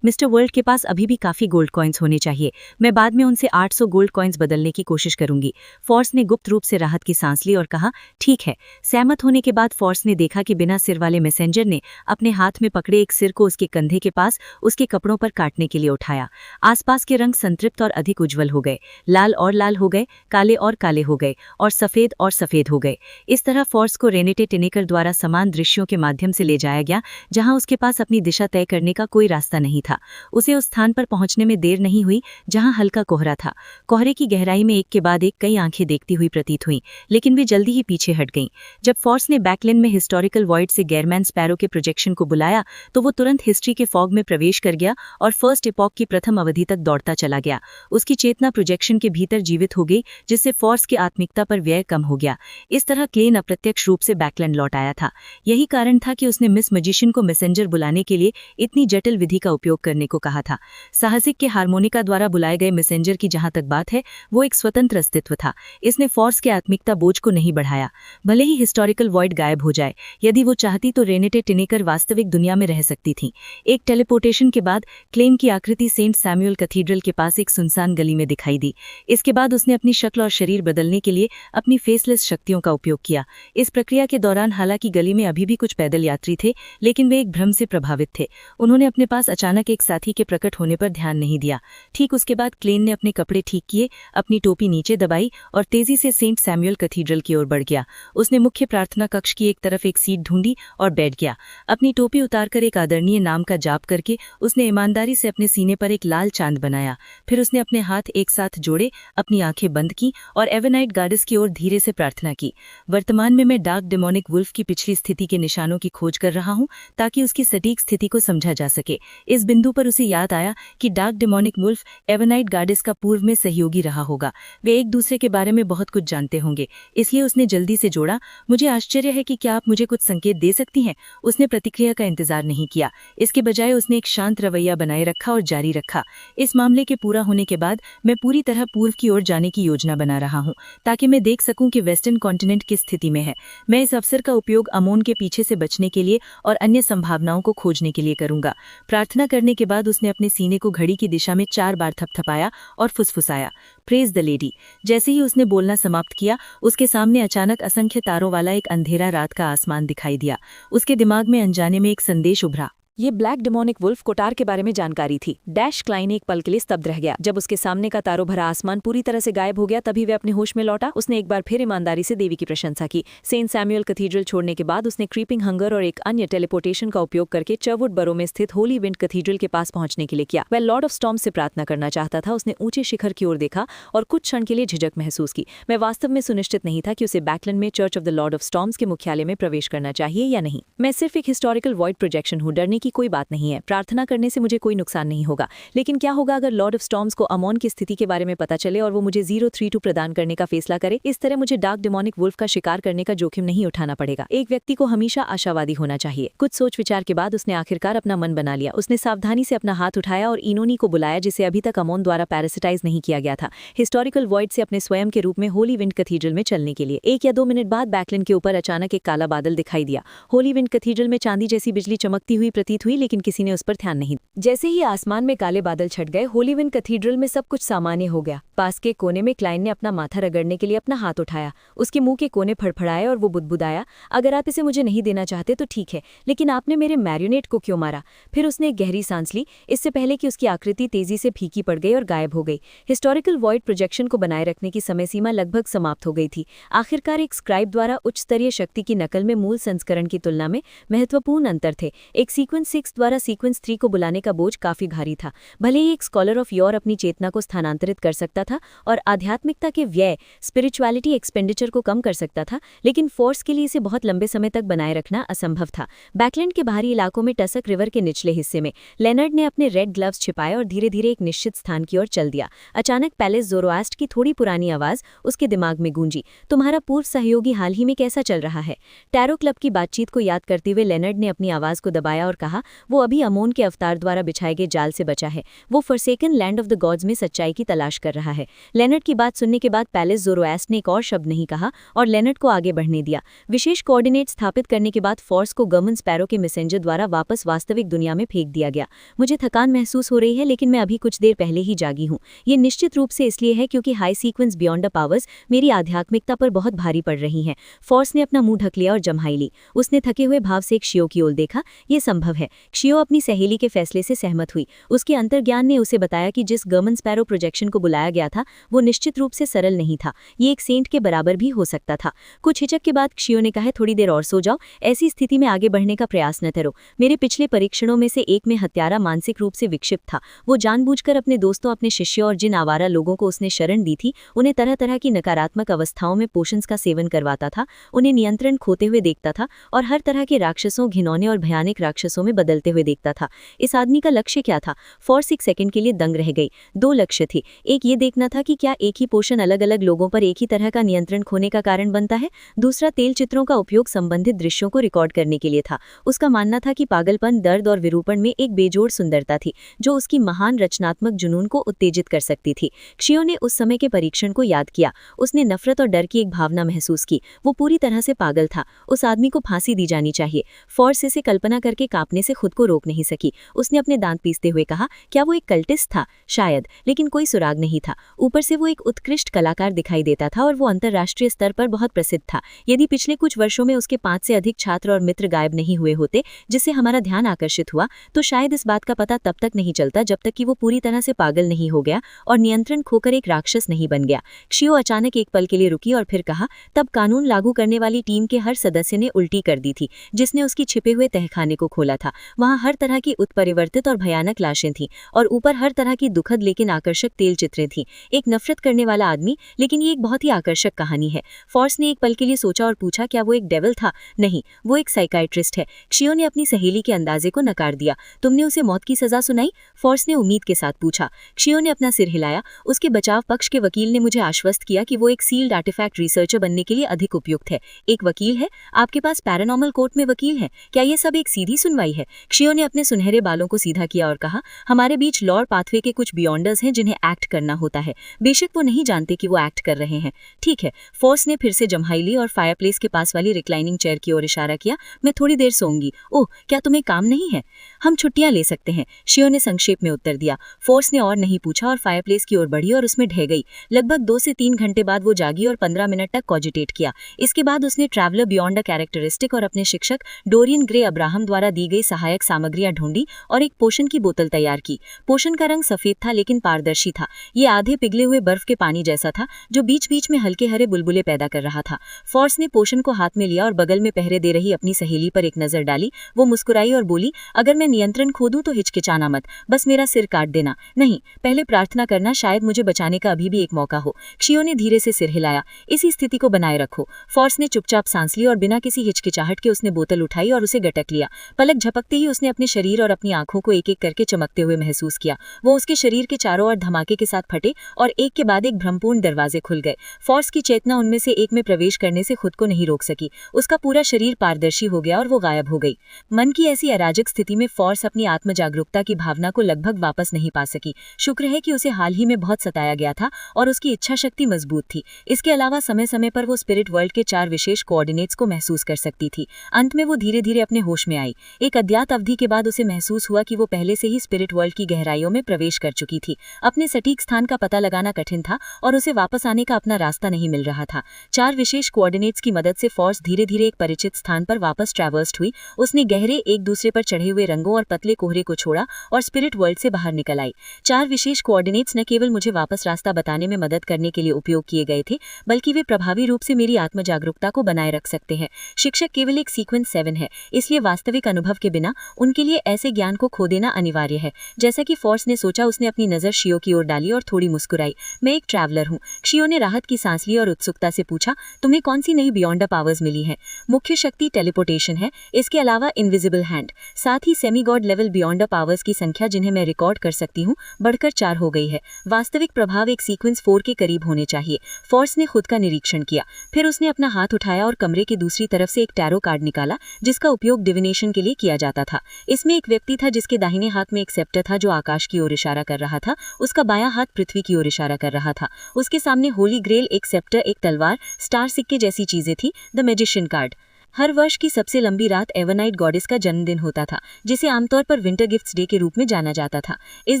मिस्टर वर्ल्ड के पास अभी भी काफी गोल्ड कॉइन्स होने चाहिए। मैं बाद में उनसे 800 गोल्ड कॉइन्स बदलने की कोशिश करूंगी। फॉर्स ने गुप्त रूप से राहत की सांस ली और कहा, ठीक है। सहमत होने के बाद फॉर्स ने देखा कि बिना सिर वाले मैसेंजर ने अपने हाथ में पकड़े एक सिर को उसके कंधे के पास उसके कपड़ों पर काटने के लिए उठाया। आसपास के रंग संतृप्त और अधिक उज्जवल हो गए। लाल और लाल हो गए, काले और काले हो गए और सफेद हो गए। इस तरह फॉर्स को रेनेटे टिनेकर द्वारा समान दृश्यों के माध्यम से ले जाया गया, जहां उसके पास अपनी दिशा तय करने का कोई रास्ता नहीं था। उसे उस स्थान पर पहुंचने में देर नहीं हुई जहां हल्का कोहरा था। कोहरे की गहराई में एक के बाद एक कई आंखें देखती हुई प्रतीत हुईं, लेकिन वे जल्दी ही पीछे हट गईं। जब फॉर्स ने बैकलेन में हिस्टोरिकल वॉइड से गैरमैन स्पैरो के प्रोजेक्शन को बुलाया, तो वो तुरंत हिस्ट्री के फॉग में प्रवेश कर गया और फर्स्ट इपॉक की प्रथम अवधि तक दौड़ता चला गया। उसकी चेतना प्रोजेक्शन के भीतर जीवित हो गई, जिससे फॉर्स की आत्मिकता पर व्यय कम हो गया। इस तरह क्लेन अप्रत्यक्ष रूप से बैकलैंड लौट आया था। यही कारण था कि उसने मिस मैजिशियन को मैसेंजर बुलाने के लिए इतनी जटिल विधि का उपयोग करने को कहा था। साहसिक के हार्मोनिका द्वारा बुलाए गए मैसेंजर की जहां तक बात है, वो एक स्वतंत्र अस्तित्व था। इसने फॉर्स के आत्मिकता बोझ को नहीं बढ़ाया। भले ही हिस्टोरिकल वॉइड गायब हो जाए, यदि वो चाहती तो रेनेटे टिनेकर वास्तविक दुनिया में रह सकती थी। एक टेलीपोर्टेशन के बाद क्लेन की आकृति सेंट सैमुअल कैथीड्रल के पास एक सुनसान गली में दिखाई दी। इसके बाद उसने अपनी शक्ल और शरीर बदलने के लिए अपनी फेसलेस शक्तियों का उपयोग किया। इस प्रक्रिया के दौरान हालांकि गली में अभी भी कुछ पैदल यात्री थे, लेकिन वे एक भ्रम से प्रभावित थे। उन्होंने अपने पास अचानक एक साथी के प्रकट होने पर ध्यान नहीं दिया। ठीक उसके बाद क्लेन ने अपने कपड़े ठीक किए, अपनी टोपी नीचे दबाई और तेजी से सेंट सैमुअल कैथीड्रल की ओर बढ़ गया। उसने मुख्य प्रार्थना कक्ष की एक तरफ एक सीट ढूंढी और बैठ गया। अपनी टोपी उतारकर एक आदरणीय नाम का जाप करके उसने ईमानदारी से अपने सीने पर एक लाल चांद बनाया। फिर उसने अपने हाथ एक साथ जोड़े, अपनी आंखें बंद की और एवेनाइट गॉडेस की ओर धीरे से प्रार्थना की। वर्तमान में मैं डार्क डेमोनिक वुल्फ की पिछली स्थिति के निशानों की खोज कर रहा हूं, ताकि उसकी सटीक स्थिति को समझा जा सके। इस बिंदु पर उसे याद आया कि डार्क डेमोनिक वुल्फ एवेनाइट गॉडेस का पूर्व में सहयोगी रहा होगा। वे एक दूसरे के बारे में बहुत कुछ जानते होंगे। इसलिए उसने जल्दी से जोड़ा, मुझे आश्चर्य है कि क्या आप मुझे कुछ संकेत दे सकती हैं। उसने प्रतिक्रिया का इंतजार नहीं किया। इसके बजाय उसने एक शांत रवैया बनाए रखा और जारी रखा, इस मामले के पूरा होने के बाद मैं पूरी तरह पूर्व की ओर जाने की योजना बना रहा हूं, ताकि मैं देख सकूं कि वेस्टर्न कॉन्टिनेंट किस स्थिति में है। मैं इस अवसर का उपयोग अमोन के पीछे से बचने के लिए और अन्य संभावनाओं को खोजने के लिए करूंगा। प्रार्थना करने के बाद उसने अपने सीने को घड़ी की दिशा में 4 बार थपथपाया और फुसफुसाया, प्रेज द लेडी। जैसे ही उसने बोलना समाप्त किया, उसके सामने अचानक असंख्य तारों वाला एक अंधेरा रात का आसमान दिखाई दिया। उसके दिमाग में अनजाने में एक संदेश उभरा, ये ब्लैक डेमोनिक वुल्फ कोटार के बारे में जानकारी थी। डैश क्लाइन एक पल के लिए स्तब्ध रह गया। जब उसके सामने का तारों भरा आसमान पूरी तरह से गायब हो गया तभी वह अपने होश में लौटा। उसने एक बार फिर ईमानदारी से देवी की प्रशंसा की। सेंट सैमुअल कैथीड्रल छोड़ने के बाद उसने क्रीपिंग हंगर और एक अन्य टेलीपोर्टेशन का उपयोग करके चर्वुड बरो में स्थित होली विंड कैथीड्रल के पास पहुंचने के लिए किया। वह लॉर्ड ऑफ स्टॉर्म्स से प्रार्थना करना चाहता था। उसने ऊंचे शिखर की ओर देखा और कुछ क्षण के लिए झिझक महसूस की। मैं वास्तव में सुनिश्चित नहीं था कि उसे बैकलैंड में church of the Lord of storms के मुख्यालय में प्रवेश करना चाहिए या नहीं। मैं सिर्फ एक हिस्टोरिकल वॉइड प्रोजेक्शन हूँ। डरने की कोई बात नहीं है। प्रार्थना करने से मुझे कोई नुकसान नहीं होगा। लेकिन क्या होगा अगर लॉर्ड ऑफ स्टॉर्म्स को अमोन की स्थिति के बारे में पता चले और वो मुझे 032 प्रदान करने का फैसला करे? इस तरह मुझे डार्क डेमोनिक वुल्फ का शिकार करने का जोखिम नहीं उठाना पड़ेगा। एक व्यक्ति को हमेशा आशावादी होना चाहिए। कुछ सोच विचार के बाद उसने आखिरकार अपना मन बना लिया। उसने सावधानी से अपना हाथ उठाया और इनोनी को बुलाया, जिसे अभी तक अमोन द्वारा पैरासिटाइज नहीं किया गया था, हिस्टोरिकल वॉइड से अपने स्वयं के रूप में होली विंड कैथीड्रल में चलने के लिए। 1 या 2 मिनट बाद बैकलैंड के ऊपर अचानक एक काला बादल दिखाई दिया। होली विंड कैथीड्रल में चांदी जैसी बिजली चमकती हुई प्रतीत हुई, लेकिन किसी ने उस पर ध्यान नहीं। जैसे ही आसमान में काले बादल छट गए, होली विंड कैथीड्रल में सब कुछ सामान्य हो गया। पास के कोने में क्लाइन ने अपना माथा रगड़ने के लिए अपना हाथ उठाया। उसके मुंह के कोने फड़फड़ाए और वो बुदबुदाया, अगर आप इसे मुझे नहीं देना चाहते तो ठीक है, लेकिन आपने मेरे मैरियोनेट को क्यों मारा? फिर उसने एक गहरी सांस ली, इससे पहले कि उसकी आकृति तेजी से फीकी पड़ गई और गायब हो गई। हिस्टोरिकल वॉइड प्रोजेक्शन को बनाए रखने की समय सीमा लगभग समाप्त हो गई थी। आखिरकार एक स्क्राइब द्वारा उच्च स्तरीय शक्ति की नकल में मूल संस्करण की तुलना में महत्वपूर्ण अंतर थे। एक सीक्वेंस 6 द्वारा सीक्वेंस 3 को बुलाने का बोझ काफी भारी था। भले ही एक स्कॉलर ऑफ योर अपनी चेतना को स्थानांतरित कर सकता था और आध्यात्मिकता के व्यय स्पिरिचुअलिटी एक्सपेंडिचर को कम कर सकता था, लेकिन फोर्स के लिए इसे बहुत लंबे समय तक बनाए रखना असंभव था। बैकलैंड के बाहरी इलाकों में टसक रिवर के निचले हिस्से में लेनर्ड ने अपने रेड ग्लव्स छिपाए और धीरे धीरे एक निश्चित स्थान की ओर चल दिया। अचानक पैलेस ज़ोरोएस्ट की थोड़ी पुरानी आवाज उसके दिमाग में गूंजी, तुम्हारा पूर्व सहयोगी हाल ही में कैसा चल रहा है? टैरो क्लब की बातचीत को याद करते हुए लेनर्ड ने अपनी आवाज को दबाया और कहा, वो अभी अमोन के अवतार द्वारा बिछाए गए जाल से बचा है। वो forsaken land of the gods में सच्चाई की तलाश कर रहा है। लेनर्ड की बात सुनने के बाद पैलेस ज़ोरोएस्ट ने एक और शब्द नहीं कहा और लेनर्ड को आगे बढ़ने दिया। विशेष कोऑर्डिनेट स्थापित करने के बाद फोर्स को गमन स्पैरो के मैसेंजर द्वारा वापस वास्तविक दुनिया में फेंक दिया गया। मुझे थकान महसूस हो रही है, लेकिन मैं अभी कुछ देर पहले ही जागी हूँ। ये निश्चित रूप से इसलिए है क्योंकि high sequence beyond the powers मेरी आध्यात्मिकता पर बहुत भारी पड़ रही हैं। फोर्स ने अपना मुंह ढक लिया और जम्हाई ली। उसने थके हुए भाव से क्षियो की ओर देखा। ये संभव है। क्षियो अपनी सहेली के फैसले से सहमत हुई। उसके अंतर्ज्ञान ने उसे बताया कि जिस गमन स्पैरो प्रोजेक्शन को बुलाया गया था वो निश्चित रूप से सरल नहीं था। ये एक सेंट के बराबर भी हो सकता था। कुछ हिचक के बाद क्षियो ने कहा, थोड़ी देर और सो जाओ। ऐसी स्थिति में आगे बढ़ने का प्रयास न करो। मेरे पिछले परीक्षणों में से एक में हत्यारा मानसिक रूप से विक्षिप्त था। वो जानबूझकर अपने दोस्तों, अपने शिष्यों और जिन आवारा लोगों को उसने शरण दी थी उन्हें तरह तरह की नकारात्मक अवस्थाओं में पोषन्स का सेवन करवाता था, उन्हें नियंत्रण खोते हुए देखता था और हर तरह के राक्षसों, घिनौने और भयानक राक्षसों में बदलते हुए देखता था। इस आदमी का लक्ष्य क्या था? फोर्स 1 सेकंड के लिए दंग रह गई। 2 लक्ष्य थे। एक ये देखना था कि क्या एक ही पोषण अलग अलग लोगों पर एक ही तरह का नियंत्रण खोने का कारण बनता है। दूसरा, तेल चित्रों का उपयोग संबंधित दृश्यों को रिकॉर्ड करने के लिए था। उसका मानना था कि पागलपन, दर्द और विरूपण में एक बेजोड़ सुंदरता थी जो उसकी महान रचनात्मक जुनून को उत्तेजित कर सकती थी। क्षियो ने उस समय के परीक्षण को याद किया। उसने नफरत और डर की एक भावना महसूस की। वो पूरी तरह से पागल था। उस आदमी को फांसी दी जानी चाहिए। फोर्स इसे कल्पना करके कांपने से खुद को रोक नहीं सकी। उसने अपने दांत पीसते हुए कहा, क्या वो एक कल्टिस्ट था? शायद, लेकिन कोई सुराग नहीं था। ऊपर से वो एक उत्कृष्ट कलाकार दिखाई देता था और वो अंतर्राष्ट्रीय स्तर पर बहुत प्रसिद्ध था। यदि पिछले कुछ वर्षों में उसके 5 से अधिक छात्र और मित्र गायब नहीं हुए होते जिससे हमारा ध्यान आकर्षित हुआ, तो शायद इस बात का पता तब तक नहीं चलता जब तक कि वो पूरी तरह से पागल नहीं हो गया और नियंत्रण खोकर एक राक्षस नहीं बन गया। क्षियो अचानक एक पल के लिए रुकी और फिर कहा, तब कानून लागू करने वाली टीम के हर सदस्य ने उल्टी कर दी थी जिसने उसकी छिपे हुए तहखाने को खोला था। वहां हर तरह की उत्परिवर्तित और भयानक लाशें थीं और ऊपर हर तरह की दुखद लेकिन आकर्षक तेल चित्रें थीं। एक नफरत करने वाला आदमी, लेकिन ये एक बहुत ही आकर्षक कहानी है। फोर्स ने एक पल के लिए सोचा और पूछा, क्या वो एक डेविल था? नहीं, वो एक साइकाइट्रिस्ट है। क्षियो ने अपनी सहेली के अंदाजे को नकार दिया। तुमने उसे मौत की सजा सुनाई? फोर्स ने उम्मीद के साथ पूछा। क्षियो ने अपना सिर हिलाया। उसके बचाव पक्ष के वकील ने मुझे आश्वस्त किया कि वो एक सील्ड आर्टिफैक्ट रिसर्चर बनने के लिए अधिक उपयुक्त है। एक वकील है? आपके पास पैरानॉर्मल कोर्ट में वकील है? क्या ये सब एक सीधी सुनवाई है? क्षियो ने अपने सुनहरे बालों को सीधा किया और कहा, हमारे बीच लॉर पाथवे के कुछ बियॉन्डर्स हैं जिन्हें एक्ट करना होता है। बेशक वो नहीं जानते कि वो एक्ट कर रहे हैं। ठीक है। फोर्स ने फिर से जम्हाई ली और फायरप्लेस के पास वाली रिक्लाइनिंग चेयर की ओर इशारा किया। मैं थोड़ी देर सोऊंगी। ओह, क्या तुम्हें काम नहीं है? हम छुट्टियां ले सकते हैं, क्षियो ने संक्षेप में उत्तर दिया। फोर्स ने और नहीं पूछा और फायरप्लेस की ओर बढ़ी और उसमें ढह गई। लगभग 2 से 3 घंटे बाद वो जागी और 15 मिनट तक कॉजिटेट किया। इसके बाद उसने ट्रैवलर बियॉन्ड अ कैरेक्टरिस्टिक और अपने शिक्षक डोरियन ग्रे अब्राहम द्वारा दी गई सहायक सामग्रियां ढूंढी और एक पोशन की बोतल तैयार की। पोशन का रंग सफेद था लेकिन पारदर्शी था। ये आधे पिघले हुए बर्फ के पानी जैसा था जो बीच बीच में हल्के हरे बुलबुले पैदा कर रहा था। फॉर्स ने पोशन को हाथ में लिया और बगल में पहरे दे रही अपनी सहेली पर एक नजर डाली। वो मुस्कुराई और बोली, अगर मैं नियंत्रण खो दूं तो हिचकिचाना मत, बस मेरा सिर काट देना। नहीं, पहले प्रार्थना करना, शायद मुझे बचाने का अभी भी एक मौका हो। क्षियो ने धीरे से सिर हिलाया। इसी स्थिति को बनाए रखो। फॉर्स ने चुपचाप सांस ली और बिना किसी हिचकिचाहट के उसने बोतल उठाई और उसे गटक लिया। पलक झपकते ही उसने अपने शरीर और अपनी आंखों को एक एक करके चमकते हुए महसूस किया। वो उसके शरीर के चारों ओर धमाके के साथ फटे और एक के बाद एक भ्रमपूर्ण दरवाजे खुल गए। फॉर्स की चेतना उनमें से एक में प्रवेश करने से खुद को नहीं रोक सकी। उसका पूरा शरीर पारदर्शी हो गया और वो गायब हो गई। मन की ऐसी अराजक स्थिति में फॉर्स अपनी आत्म जागरूकता की भावना को लगभग वापस नहीं पा सकी। शुक्र है कि उसे हाल ही में बहुत सताया गया था और उसकी इच्छा शक्ति मजबूत थी। इसके अलावा समय समय पर वो स्पिरिट वर्ल्ड के 4 विशेष कोऑर्डिनेट्स को महसूस कर सकती थी। अंत में वो धीरे धीरे अपने होश में आई। एक अज्ञात अवधि के बाद उसे महसूस हुआ कि वो पहले से ही स्पिरिट वर्ल्ड की गहराइयों में प्रवेश कर चुकी थी। अपने सटीक स्थान का पता लगाना कठिन था और उसे वापस आने का अपना रास्ता नहीं मिल रहा था। 4 विशेष कोऑर्डिनेट्स की मदद से फॉर्स धीरे धीरे एक परिचित स्थान पर वापस ट्रैवर्स्ड हुई। उसने गहरे एक दूसरे पर चढ़े हुए रंगों और पतले कोहरे को छोड़ा और स्पिरिट वर्ल्ड से बाहर निकल आई। 4 विशेष कोऑर्डिनेट्स न केवल मुझे वापस रास्ता बताने में मदद करने के लिए उपयोग किए गए थे, बल्कि वे प्रभावी रूप से मेरी आत्म जागरूकता को बनाए रख सकते हैं। शिक्षक केवल एक सीक्वेंस 7 है, इसलिए वास्तविक अनुभव के बिना उनके लिए ऐसे ज्ञान को खो देना अनिवार्य है। जैसा कि फॉर्स ने सोचा, उसने अपनी नजर शियो की ओर डाली और थोड़ी मुस्कुराई। मैं एक ट्रैवलर हूँ। शियो ने राहत की सांस ली और उत्सुकता से पूछा, तुम्हें कौन सी नई बियॉन्ड द पावर्स मिली है? मुख्य शक्ति टेलीपोर्टेशन है, इसके अलावा इनविजिबल हैंड। साथ ही semi god level beyond the powers की संख्या जिन्हें मैं रिकॉर्ड कर सकती हूँ बढ़कर 4 हो गई है। वास्तविक प्रभाव एक सीक्वेंस 4 के करीब होने चाहिए। फॉर्स ने खुद का निरीक्षण किया। फिर उसने अपना हाथ उठाया और कमरे के दूसरी तरफ से एक टैरो कार्ड निकाला जिसका उपयोग डिविनेशन के लिए किया जाता था। इसमें एक व्यक्ति था जिसके दाहिने हाथ में एक सेप्टर था जो आकाश की ओर इशारा कर रहा था। उसका बायां हाथ पृथ्वी की ओर इशारा कर रहा था। उसके सामने होली ग्रेल, एक सेप्टर, एक तलवार, स्टार सिक्के जैसी चीजें थी। The magician card. हर वर्ष की सबसे लंबी रात एवनाइट गॉडेस का जन्मदिन होता था, जिसे आमतौर पर विंटर गिफ्ट्स डे के रूप में जाना जाता था। इस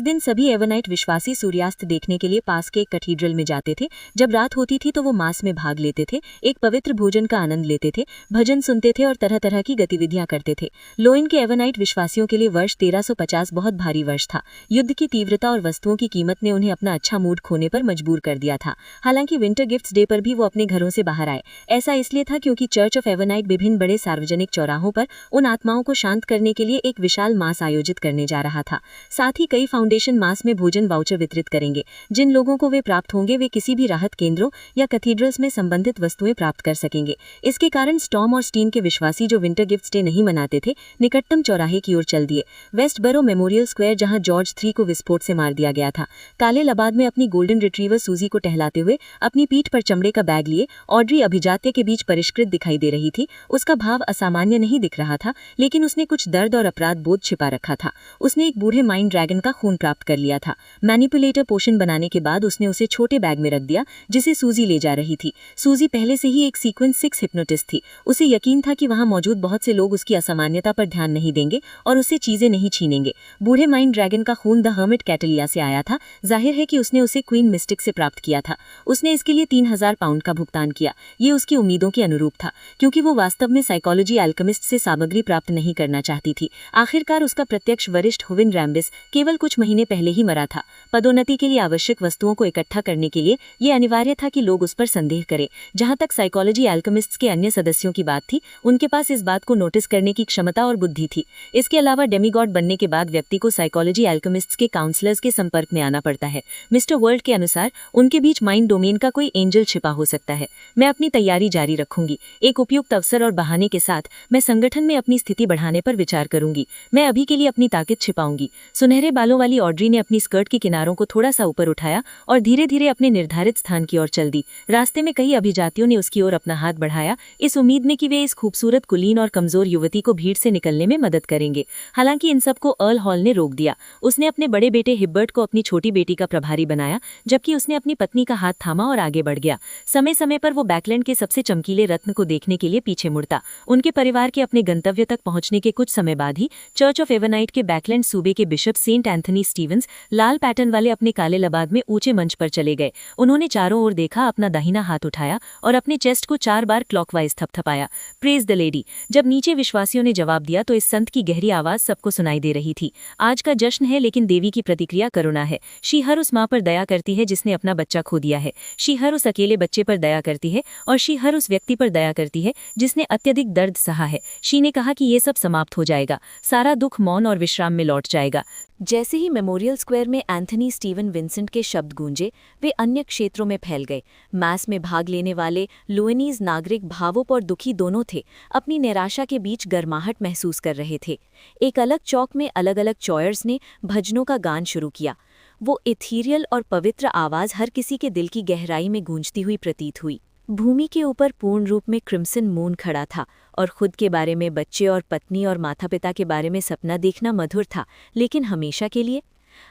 दिन सभी एवनाइट विश्वासी सूर्यास्त देखने के लिए पास के एक कैथीड्रल में जाते थे। जब रात होती थी तो वो मास में भाग लेते थे, एक पवित्र भोजन का आनंद लेते थे, भजन सुनते थे और तरह तरह की गतिविधियां करते थे। लोइन के एवनाइट विश्वासियों के लिए वर्ष 1350 बहुत भारी वर्ष था। युद्ध की तीव्रता और वस्तुओं की कीमत ने उन्हें अपना अच्छा मूड खोने पर मजबूर कर दिया था। हालांकि विंटर गिफ्ट्स डे पर भी वो अपने घरों से बाहर आए। ऐसा इसलिए था क्योंकि चर्च ऑफ एवनाइट विभिन्न बड़े सार्वजनिक चौराहों पर उन आत्माओं को शांत करने के लिए एक विशाल मास आयोजित करने जा रहा था। साथ ही कई फाउंडेशन मास में भोजन वाउचर वितरित करेंगे। जिन लोगों को वे प्राप्त होंगे वे किसी भी राहत केंद्रों या कैथीड्रल्स में संबंधित वस्तुएं प्राप्त कर सकेंगे। इसके कारण स्टॉर्म और स्टीन के विश्वासी जो विंटर गिफ्ट्स डे नहीं मनाते थे, निकटतम चौराहे की ओर चल दिए। वेस्ट बरो मेमोरियल स्क्वायर, जहां जॉर्ज 3 को विस्फोट से मार दिया गया था। काले लबाद में अपनी गोल्डन रिट्रीवर सूजी को टहलाते हुए अपनी पीठ पर चमड़े का बैग लिए ऑड्री अभिजात्य के बीच परिष्कृत दिखाई दे रही थी। उसका भाव असामान्य नहीं दिख रहा था, लेकिन उसने कुछ दर्द और अपराध बोध छिपा रखा था। उसने एक बूढ़े माइंड ड्रैगन का खून प्राप्त कर लिया था। मैनिपुलेटर पोशन बनाने के बाद उसने उसे छोटे बैग में रख दिया जिसे सूजी ले जा रही थी। सूजी पहले से ही एक सीक्वेंस 6 हिप्नोटिस्ट थी। उसे यकीन था कि वहां मौजूद बहुत से लोग उसकी असामान्यता पर ध्यान नहीं देंगे और उससे चीजें नहीं छीनेंगे। बूढ़े माइंड ड्रैगन का खून द हर्मिट कैटलिया से आया था। जाहिर है कि उसने उसे क्वीन मिस्टिक से प्राप्त किया था। उसने इसके लिए 3000 पाउंड का भुगतान किया। ये उसकी उम्मीदों के अनुरूप था, क्योंकि वो वास्तव में साइकोलॉजी एल्केमिस्ट से सामग्री प्राप्त नहीं करना चाहती थी। आखिरकार उसका प्रत्यक्ष वरिष्ठ हुविन रैम्बिस केवल कुछ महीने पहले ही मरा था। पदोन्नति के लिए आवश्यक वस्तुओं को इकट्ठा करने के लिए ये अनिवार्य था कि लोग उस पर संदेह करें। जहां तक साइकोलॉजी एल्केमिस्ट्स के अन्य सदस्यों की बात थी, उनके पास इस बात को नोटिस करने की क्षमता और बुद्धि थी। इसके अलावा डेमीगॉड बनने के बाद व्यक्ति को साइकोलॉजी एल्केमिस्ट्स के काउंसलर्स के संपर्क में आना पड़ता है। मिस्टर वर्ल्ड के अनुसार उनके बीच माइंड डोमेन का कोई एंजल छिपा हो सकता है। मैं अपनी तैयारी जारी रखूंगी। एक उपयुक्त अवसर और बहाने के साथ मैं संगठन में अपनी स्थिति बढ़ाने पर विचार करूंगी। मैं अभी के लिए अपनी ताकत छिपाऊंगी। सुनहरे बालों वाली ऑड्री ने अपनी स्कर्ट के किनारों को थोड़ा सा ऊपर उठाया और धीरे धीरे अपने निर्धारित स्थान की ओर चल दी। रास्ते में कई अभिजातियों ने उसकी ओर अपना हाथ बढ़ाया, इस उम्मीद में कि वे इस खूबसूरत, कुलीन और कमजोर युवती को भीड़ से निकलने में मदद करेंगे। हालांकि इन सबको अर्ल हॉल ने रोक दिया। उसने अपने बड़े बेटे हिब्बर्ट को अपनी छोटी बेटी का प्रभारी बनाया, जबकि उसने अपनी पत्नी का हाथ थामा और आगे बढ़ गया। समय समय पर वो बैकलैंड के सबसे चमकीले रत्न को देखने के लिए पीछे मुड़ता। उनके परिवार के अपने गंतव्य तक पहुंचने के कुछ समय बाद ही चर्च ऑफ एवरनाइट के बैकलैंड सूबे के बिशप सेंट एंथनी स्टीवंस लाल पैटर्न वाले अपने काले लबाद में ऊंचे मंच पर चले गए। उन्होंने चारों ओर देखा, अपना दाहिना हाथ उठाया और अपने चेस्ट को 4 बार क्लॉकवाइज थपथपाया। Praise the lady. जब नीचे विश्वासियों ने जवाब दिया तो इस संत की गहरी आवाज सबको सुनाई दे रही थी। आज का जश्न है, लेकिन देवी की प्रतिक्रिया करुणा है। शी हर उस माँ पर दया करती है जिसने अपना बच्चा खो दिया है। शी हर उस अकेले बच्चे पर दया करती है और शी हर उस व्यक्ति पर दया करती है जिसने अत्यधिक दर्द सहा है। शी ने कहा कि ये सब समाप्त हो जाएगा, सारा दुख मौन और विश्राम में लौट जाएगा। जैसे ही मेमोरियल स्क्वायर में एंथनी स्टीवन विंसेंट के शब्द गूंजे, वे अन्य क्षेत्रों में फैल गए। मैस में भाग लेने वाले लुएनीज नागरिक भावुक और दुखी दोनों थे, अपनी निराशा के बीच गर्माहट महसूस कर रहे थे। एक अलग चौक में अलग अलग चॉयर्स ने भजनों का गान शुरू किया। वो इथीरियल और पवित्र आवाज़ हर किसी के दिल की गहराई में गूंजती हुई प्रतीत हुई। भूमि के ऊपर पूर्ण रूप में क्रिम्सन मून खड़ा था और खुद के बारे में, बच्चे और पत्नी और माता पिता के बारे में सपना देखना मधुर था, लेकिन हमेशा के लिए।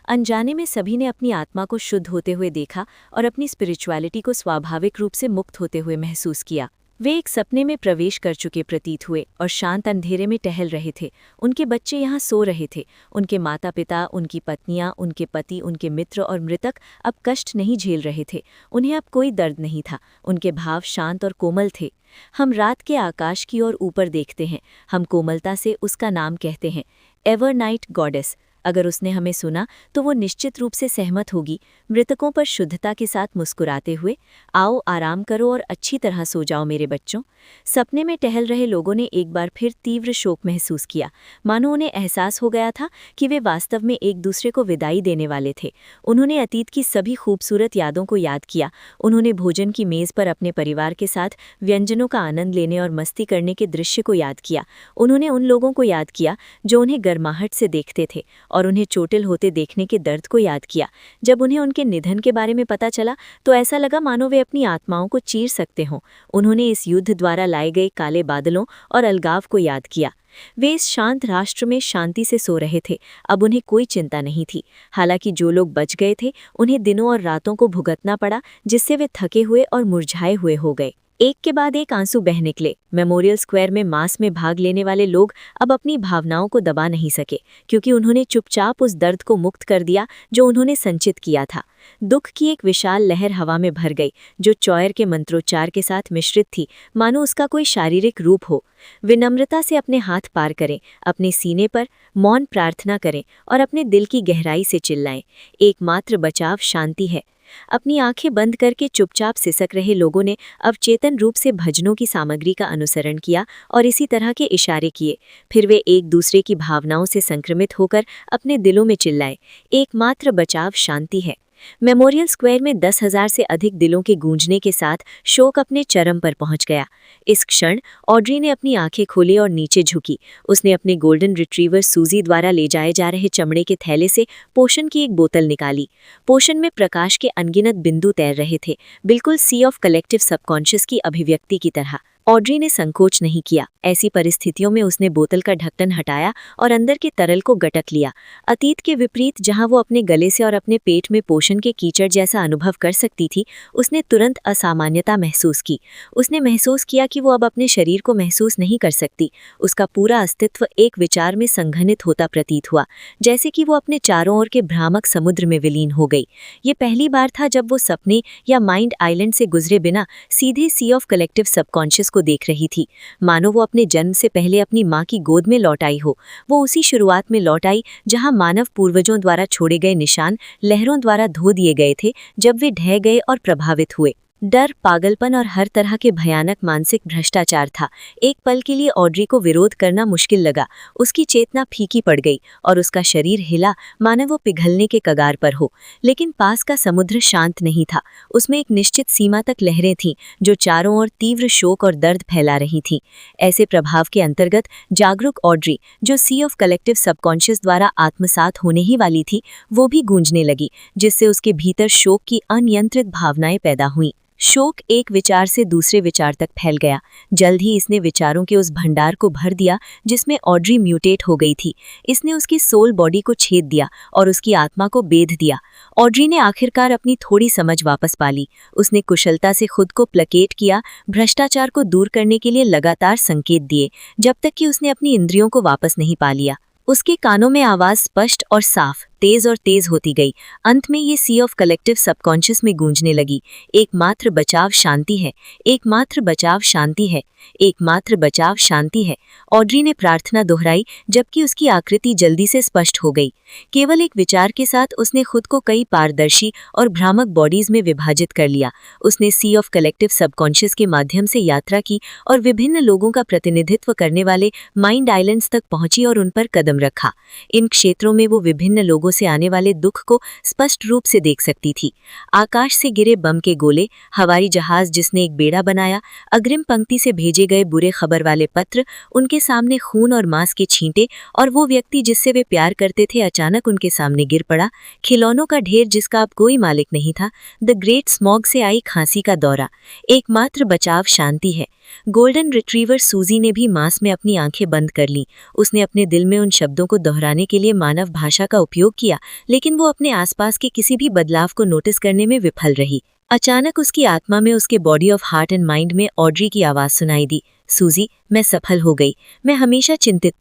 अनजाने में सभी ने अपनी आत्मा को शुद्ध होते हुए देखा और अपनी स्पिरिचुअलिटी को स्वाभाविक रूप से मुक्त होते हुए महसूस किया। वे एक सपने में प्रवेश कर चुके प्रतीत हुए और शांत अंधेरे में टहल रहे थे। उनके बच्चे यहाँ सो रहे थे। उनके माता पिता, उनकी पत्नियाँ, उनके पति, उनके मित्र और मृतक अब कष्ट नहीं झेल रहे थे। उन्हें अब कोई दर्द नहीं था। उनके भाव शांत और कोमल थे। हम रात के आकाश की ओर ऊपर देखते हैं। हम कोमलता से उसका नाम कहते हैं, एवरनाइट गॉडेस। अगर उसने हमें सुना तो वो निश्चित रूप से सहमत होगी। मृतकों पर शुद्धता के साथ मुस्कुराते हुए, आओ आराम करो और अच्छी तरह सो जाओ मेरे बच्चों। सपने में टहल रहे लोगों ने एक बार फिर तीव्र शोक महसूस किया, मानो उन्हें एहसास हो गया था कि वे वास्तव में एक दूसरे को विदाई देने वाले थे। उन्होंने अतीत की सभी खूबसूरत यादों को याद किया। उन्होंने भोजन की मेज़ पर अपने परिवार के साथ व्यंजनों का आनंद लेने और मस्ती करने के दृश्य को याद किया। उन्होंने उन लोगों को याद किया जो उन्हें गर्माहट से देखते थे और उन्हें चोटिल होते देखने के दर्द को याद किया। जब उन्हें उनके निधन के बारे में पता चला तो ऐसा लगा मानो वे अपनी आत्माओं को चीर सकते हों। उन्होंने इस युद्ध द्वारा लाए गए काले बादलों और अलगाव को याद किया। वे इस शांत राष्ट्र में शांति से सो रहे थे। अब उन्हें कोई चिंता नहीं थी। हालांकि जो लोग बच गए थे उन्हें दिनों और रातों को भुगतना पड़ा, जिससे वे थके हुए और मुरझाए हुए हो गए। एक के बाद एक आंसू बह निकले। मेमोरियल स्क्वायर में मास में भाग लेने वाले लोग अब अपनी भावनाओं को दबा नहीं सके, क्योंकि उन्होंने चुपचाप उस दर्द को मुक्त कर दिया जो उन्होंने संचित किया था। दुख की एक विशाल लहर हवा में भर गई, जो चॉयर के मंत्रोच्चार के साथ मिश्रित थी, मानो उसका कोई शारीरिक रूप हो। विनम्रता से अपने हाथ पार करें, अपने सीने पर मौन प्रार्थना करें और अपने दिल की गहराई से चिल्लाएं, एकमात्र बचाव शांति है। अपनी आंखें बंद करके चुपचाप सिसक रहे लोगों ने अब चेतन रूप से भजनों की सामग्री का अनुसरण किया और इसी तरह के इशारे किए। फिर वे एक दूसरे की भावनाओं से संक्रमित होकर अपने दिलों में चिल्लाए, एकमात्र बचाव शांति है। मेमोरियल स्क्वायर में 10,000 से अधिक दिलों के गूंजने के साथ शोक अपने चरम पर पहुंच गया। इस क्षण ऑड्री ने अपनी आंखें खोली और नीचे झुकी। उसने अपने गोल्डन रिट्रीवर सूजी द्वारा ले जाए जा रहे चमड़े के थैले से पोषण की एक बोतल निकाली। पोषण में प्रकाश के अनगिनत बिंदु तैर रहे थे, बिल्कुल सी ऑफ कलेक्टिव सबकॉन्शियस की अभिव्यक्ति की तरह। ऑड्री ने संकोच नहीं किया। ऐसी परिस्थितियों में उसने बोतल का ढक्कन हटाया और अंदर के तरल को गटक लिया। अतीत के विपरीत, जहां वो अपने गले से और अपने पेट में पोषण के कीचड़ जैसा अनुभव कर सकती थी, उसने तुरंत असामान्यता महसूस की। उसने महसूस किया कि वो अब अपने शरीर को महसूस नहीं कर सकती। उसका पूरा अस्तित्व एक विचार में संघनित होता प्रतीत हुआ, जैसे कि वो अपने चारों ओर के भ्रामक समुद्र में विलीन हो गई। ये पहली बार था जब वो सपने या माइंड आइलैंड से गुजरे बिना सीधे सी ऑफ कलेक्टिव सबकॉन्शियस को देख रही थी, मानो वो अपने जन्म से पहले अपनी माँ की गोद में लौट आई हो। वो उसी शुरुआत में लौट आई जहाँ मानव पूर्वजों द्वारा छोड़े गए निशान लहरों द्वारा धो दिए गए थे, जब वे ढह गए और प्रभावित हुए। डर, पागलपन और हर तरह के भयानक मानसिक भ्रष्टाचार था। एक पल के लिए ऑड्री को विरोध करना मुश्किल लगा। उसकी चेतना फीकी पड़ गई और उसका शरीर हिला, मानो वो पिघलने के कगार पर हो। लेकिन पास का समुद्र शांत नहीं था। उसमें एक निश्चित सीमा तक लहरें थीं, जो चारों ओर तीव्र शोक और दर्द फैला रही थीं। ऐसे प्रभाव के अंतर्गत जागरूक ऑड्री, जो सी ऑफ कलेक्टिव सबकॉन्शियस द्वारा आत्मसात होने ही वाली थी, वो भी गूंजने लगी, जिससे उसके भीतर शोक की अनियंत्रित भावनाएं पैदा हुईं। शोक एक विचार से दूसरे विचार तक फैल गया। जल्द ही इसने विचारों के उस भंडार को भर दिया जिसमें ऑड्री म्यूटेट हो गई थी। इसने उसकी सोल बॉडी को छेद दिया और उसकी आत्मा को बेध दिया। ऑड्री ने आखिरकार अपनी थोड़ी समझ वापस पा ली। उसने कुशलता से खुद को प्लेकेट किया, भ्रष्टाचार को दूर करने के लिए लगातार संकेत दिए, जब तक कि उसने अपनी इंद्रियों को वापस नहीं पा लिया। उसके कानों में आवाज स्पष्ट और साफ, तेज और तेज होती गई। अंत में ये सी ऑफ कलेक्टिव सबकॉन्शियस में गूंजने लगी। एकमात्र बचाव शांति है, एकमात्र बचाव शांति है, एकमात्र बचाव शांति है। ऑड्री ने प्रार्थना दोहराई, जबकि उसकी आकृति जल्दी से स्पष्ट हो गई। केवल एक विचार के साथ उसने खुद को कई पारदर्शी और भ्रामक बॉडीज में विभाजित कर लिया। उसने सी ऑफ कलेक्टिव सबकॉन्शियस के माध्यम से यात्रा की और विभिन्न लोगों का प्रतिनिधित्व करने वाले माइंड आइलैंड्स तक पहुंची और उन पर कदम रखा। इन क्षेत्रों में वो विभिन्न लोगों से आने वाले दुख को स्पष्ट रूप से देख सकती थी। आकाश से गिरे बम के गोले, हवाई जहाज जिसने एक बेड़ा बनाया, अग्रिम पंक्ति से भेजे गए बुरे खबर वाले पत्र, उनके सामने खून और मांस के छींटे, और वो व्यक्ति जिससे वे प्यार करते थे अचानक उनके सामने गिर पड़ा। खिलौनों का ढेर जिसका अब कोई मालिक नहीं था। द ग्रेट स्मॉग से आई खांसी का दौरा। एकमात्र बचाव शांति है। गोल्डन रिट्रीवर सूजी ने भी मांस में अपनी आंखें बंद कर लीं। उसने अपने दिल में उन शब्दों को दोहराने के लिए मानव भाषा का उपयोग किया, लेकिन वो अपने आसपास के किसी भी बदलाव को नोटिस करने में विफल रही। अचानक उसकी आत्मा में उसके body of heart and mind में ऑड्री की आवाज सुनाई दी, सूजी, मैं सफल हो गई। मैं हमेशा चिंतित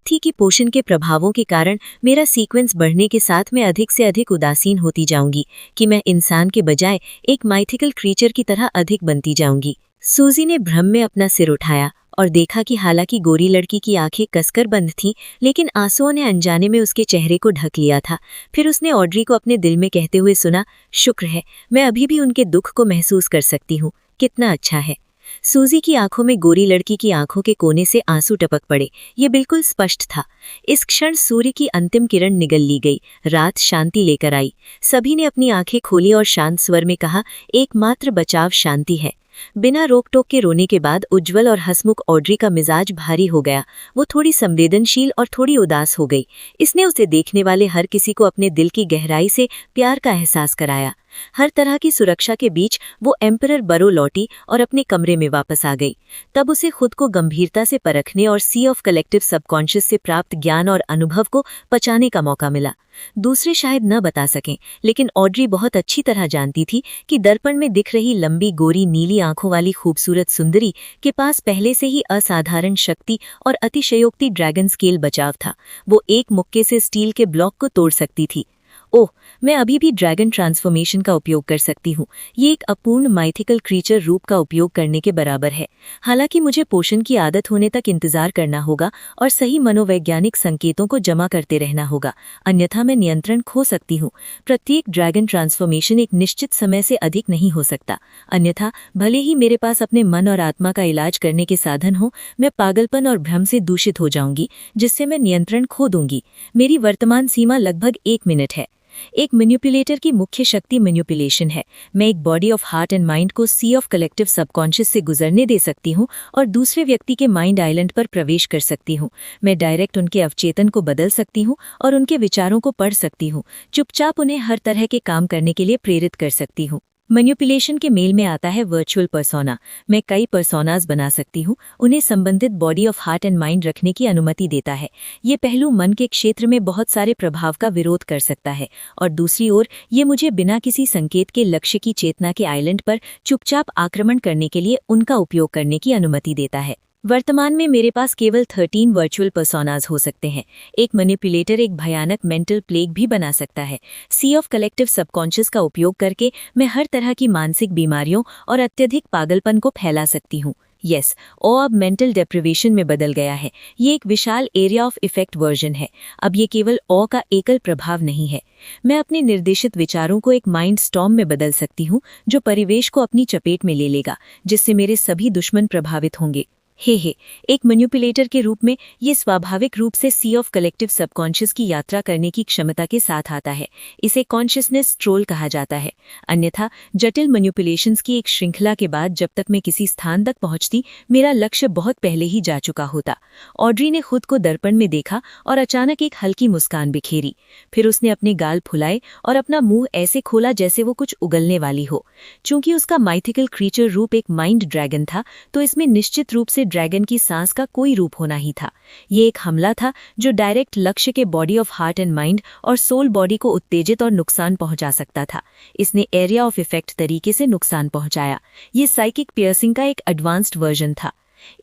थी कि पोषण के प्रभावों के कारण मेरा सीक्वेंस बढ़ने के साथ मैं अधिक से अधिक उदासीन होती जाऊंगी, कि मैं इंसान के बजाय एक माइथिकल क्रीचर की तरह अधिक बनती जाऊंगी। सूजी ने भ्रम में अपना सिर उठाया और देखा कि हालांकि गोरी लड़की की आंखें कसकर बंद थीं, लेकिन आंसुओं ने अनजाने में उसके चेहरे को ढक लिया था। फिर उसने ऑड्री को अपने दिल में कहते हुए सुना, शुक्र है, मैं अभी भी उनके दुख को महसूस कर सकती हूँ। कितना अच्छा है। सूजी की आंखों में गोरी लड़की की आंखों के कोने से आंसू टपक पड़े। ये बिल्कुल स्पष्ट था। इस क्षण सूर्य की अंतिम किरण निगल ली गई। रात शांति लेकर आई। सभी ने अपनी आंखें खोली और शांत स्वर में कहा, एकमात्र बचाव शांति है। बिना रोक टोक के रोने के बाद उज्जवल और हंसमुख ऑड्री का मिजाज भारी हो गया। वो थोड़ी संवेदनशील और थोड़ी उदास हो गई। इसने उसे देखने वाले हर किसी को अपने दिल की गहराई से प्यार का एहसास कराया। हर तरह की सुरक्षा के बीच वो एम्परर बरो लौटी और अपने कमरे में वापस आ गई। तब उसे खुद को गंभीरता से परखने और सी ऑफ कलेक्टिव सबकॉन्शियस से प्राप्त ज्ञान और अनुभव को पचाने का मौका मिला। दूसरे शायद न बता सकें, लेकिन ऑड्री बहुत अच्छी तरह जानती थी कि दर्पण में दिख रही लंबी गोरी नीली आंखों वाली खूबसूरत सुंदरी के पास पहले से ही असाधारण शक्ति और अतिशयोक्ति ड्रैगन स्केल बचाव था। वो एक मुक्के से स्टील के ब्लॉक को तोड़ सकती थी। ओह, मैं अभी भी ड्रैगन ट्रांसफॉर्मेशन का उपयोग कर सकती हूँ। ये एक अपूर्ण माइथिकल क्रीचर रूप का उपयोग करने के बराबर है। हालांकि मुझे पोषण की आदत होने तक इंतजार करना होगा और सही मनोवैज्ञानिक संकेतों को जमा करते रहना होगा, अन्यथा मैं नियंत्रण खो सकती हूँ। प्रत्येक ड्रैगन ट्रांसफॉर्मेशन एक निश्चित समय से अधिक नहीं हो सकता, अन्यथा भले ही मेरे पास अपने मन और आत्मा का इलाज करने के साधन हो, मैं पागलपन और भ्रम से दूषित हो जाऊंगी, जिससे मैं नियंत्रण खो दूंगी। मेरी वर्तमान सीमा लगभग 1 मिनट है। एक मैनिपुलेटर की मुख्य शक्ति मैनिपुलेशन है। मैं एक body of heart and mind को सी ऑफ कलेक्टिव सबकॉन्शियस से गुजरने दे सकती हूँ और दूसरे व्यक्ति के माइंड आइलैंड पर प्रवेश कर सकती हूँ। मैं डायरेक्ट उनके अवचेतन को बदल सकती हूँ और उनके विचारों को पढ़ सकती हूँ। चुपचाप उन्हें हर तरह के काम करने के लिए प्रेरित कर सकती हूँ। मैनिपुलेशन के मेल में आता है वर्चुअल पर्सोना। मैं कई पर्सोनास बना सकती हूँ, उन्हें संबंधित body of heart and mind रखने की अनुमति देता है। ये पहलू मन के क्षेत्र में बहुत सारे प्रभाव का विरोध कर सकता है और दूसरी ओर ये मुझे बिना किसी संकेत के लक्ष्य की चेतना के आइलैंड पर चुपचाप आक्रमण करने के लिए उनका उपयोग करने की अनुमति देता है। वर्तमान में मेरे पास केवल 13 वर्चुअल पर्सोनास हो सकते हैं। एक मैनिपुलेटर एक भयानक मेंटल प्लेग भी बना सकता है। सी ऑफ कलेक्टिव सबकॉन्शियस का उपयोग करके मैं हर तरह की मानसिक बीमारियों और अत्यधिक पागलपन को फैला सकती हूँ। यस, अब मेंटल डेप्रिवेशन में बदल गया है। ये एक विशाल एरिया ऑफ इफेक्ट वर्जन है। अब ये केवल का एकल प्रभाव नहीं है। मैं अपने निर्देशित विचारों को एक माइंड स्टॉर्म में बदल सकती हूँ, जो परिवेश को अपनी चपेट में ले लेगा, जिससे मेरे सभी दुश्मन प्रभावित होंगे। हे एक मैनिपुलेटर के रूप में ये स्वाभाविक रूप से सी ऑफ कलेक्टिव सबकॉन्शियस की यात्रा करने की क्षमता के साथ आता है। इसे कॉन्शियसनेस ट्रोल कहा जाता है। अन्यथा जटिल मैनिपुलेशंस की एक श्रृंखला के बाद जब तक मैं किसी स्थान तक पहुंचती, मेरा लक्ष्य बहुत पहले ही जा चुका होता। ऑड्री ने खुद को दर्पण में देखा और अचानक एक हल्की मुस्कान बिखेरी। फिर उसने अपने गाल फुलाए और अपना मुंह ऐसे खोला जैसे वो कुछ उगलने वाली हो। चूंकि उसका माइथिकल क्रीचर रूप एक माइंड ड्रैगन था, तो इसमें निश्चित रूप से ड्रैगन की सांस का कोई रूप होना ही था। ये एक हमला था जो डायरेक्ट लक्ष्य के body of heart and mind और सोल बॉडी को उत्तेजित और नुकसान पहुंचा सकता था। इसने एरिया ऑफ इफेक्ट तरीके से नुकसान पहुंचाया। ये साइकिक पियर्सिंग का एक एडवांस्ड वर्जन था।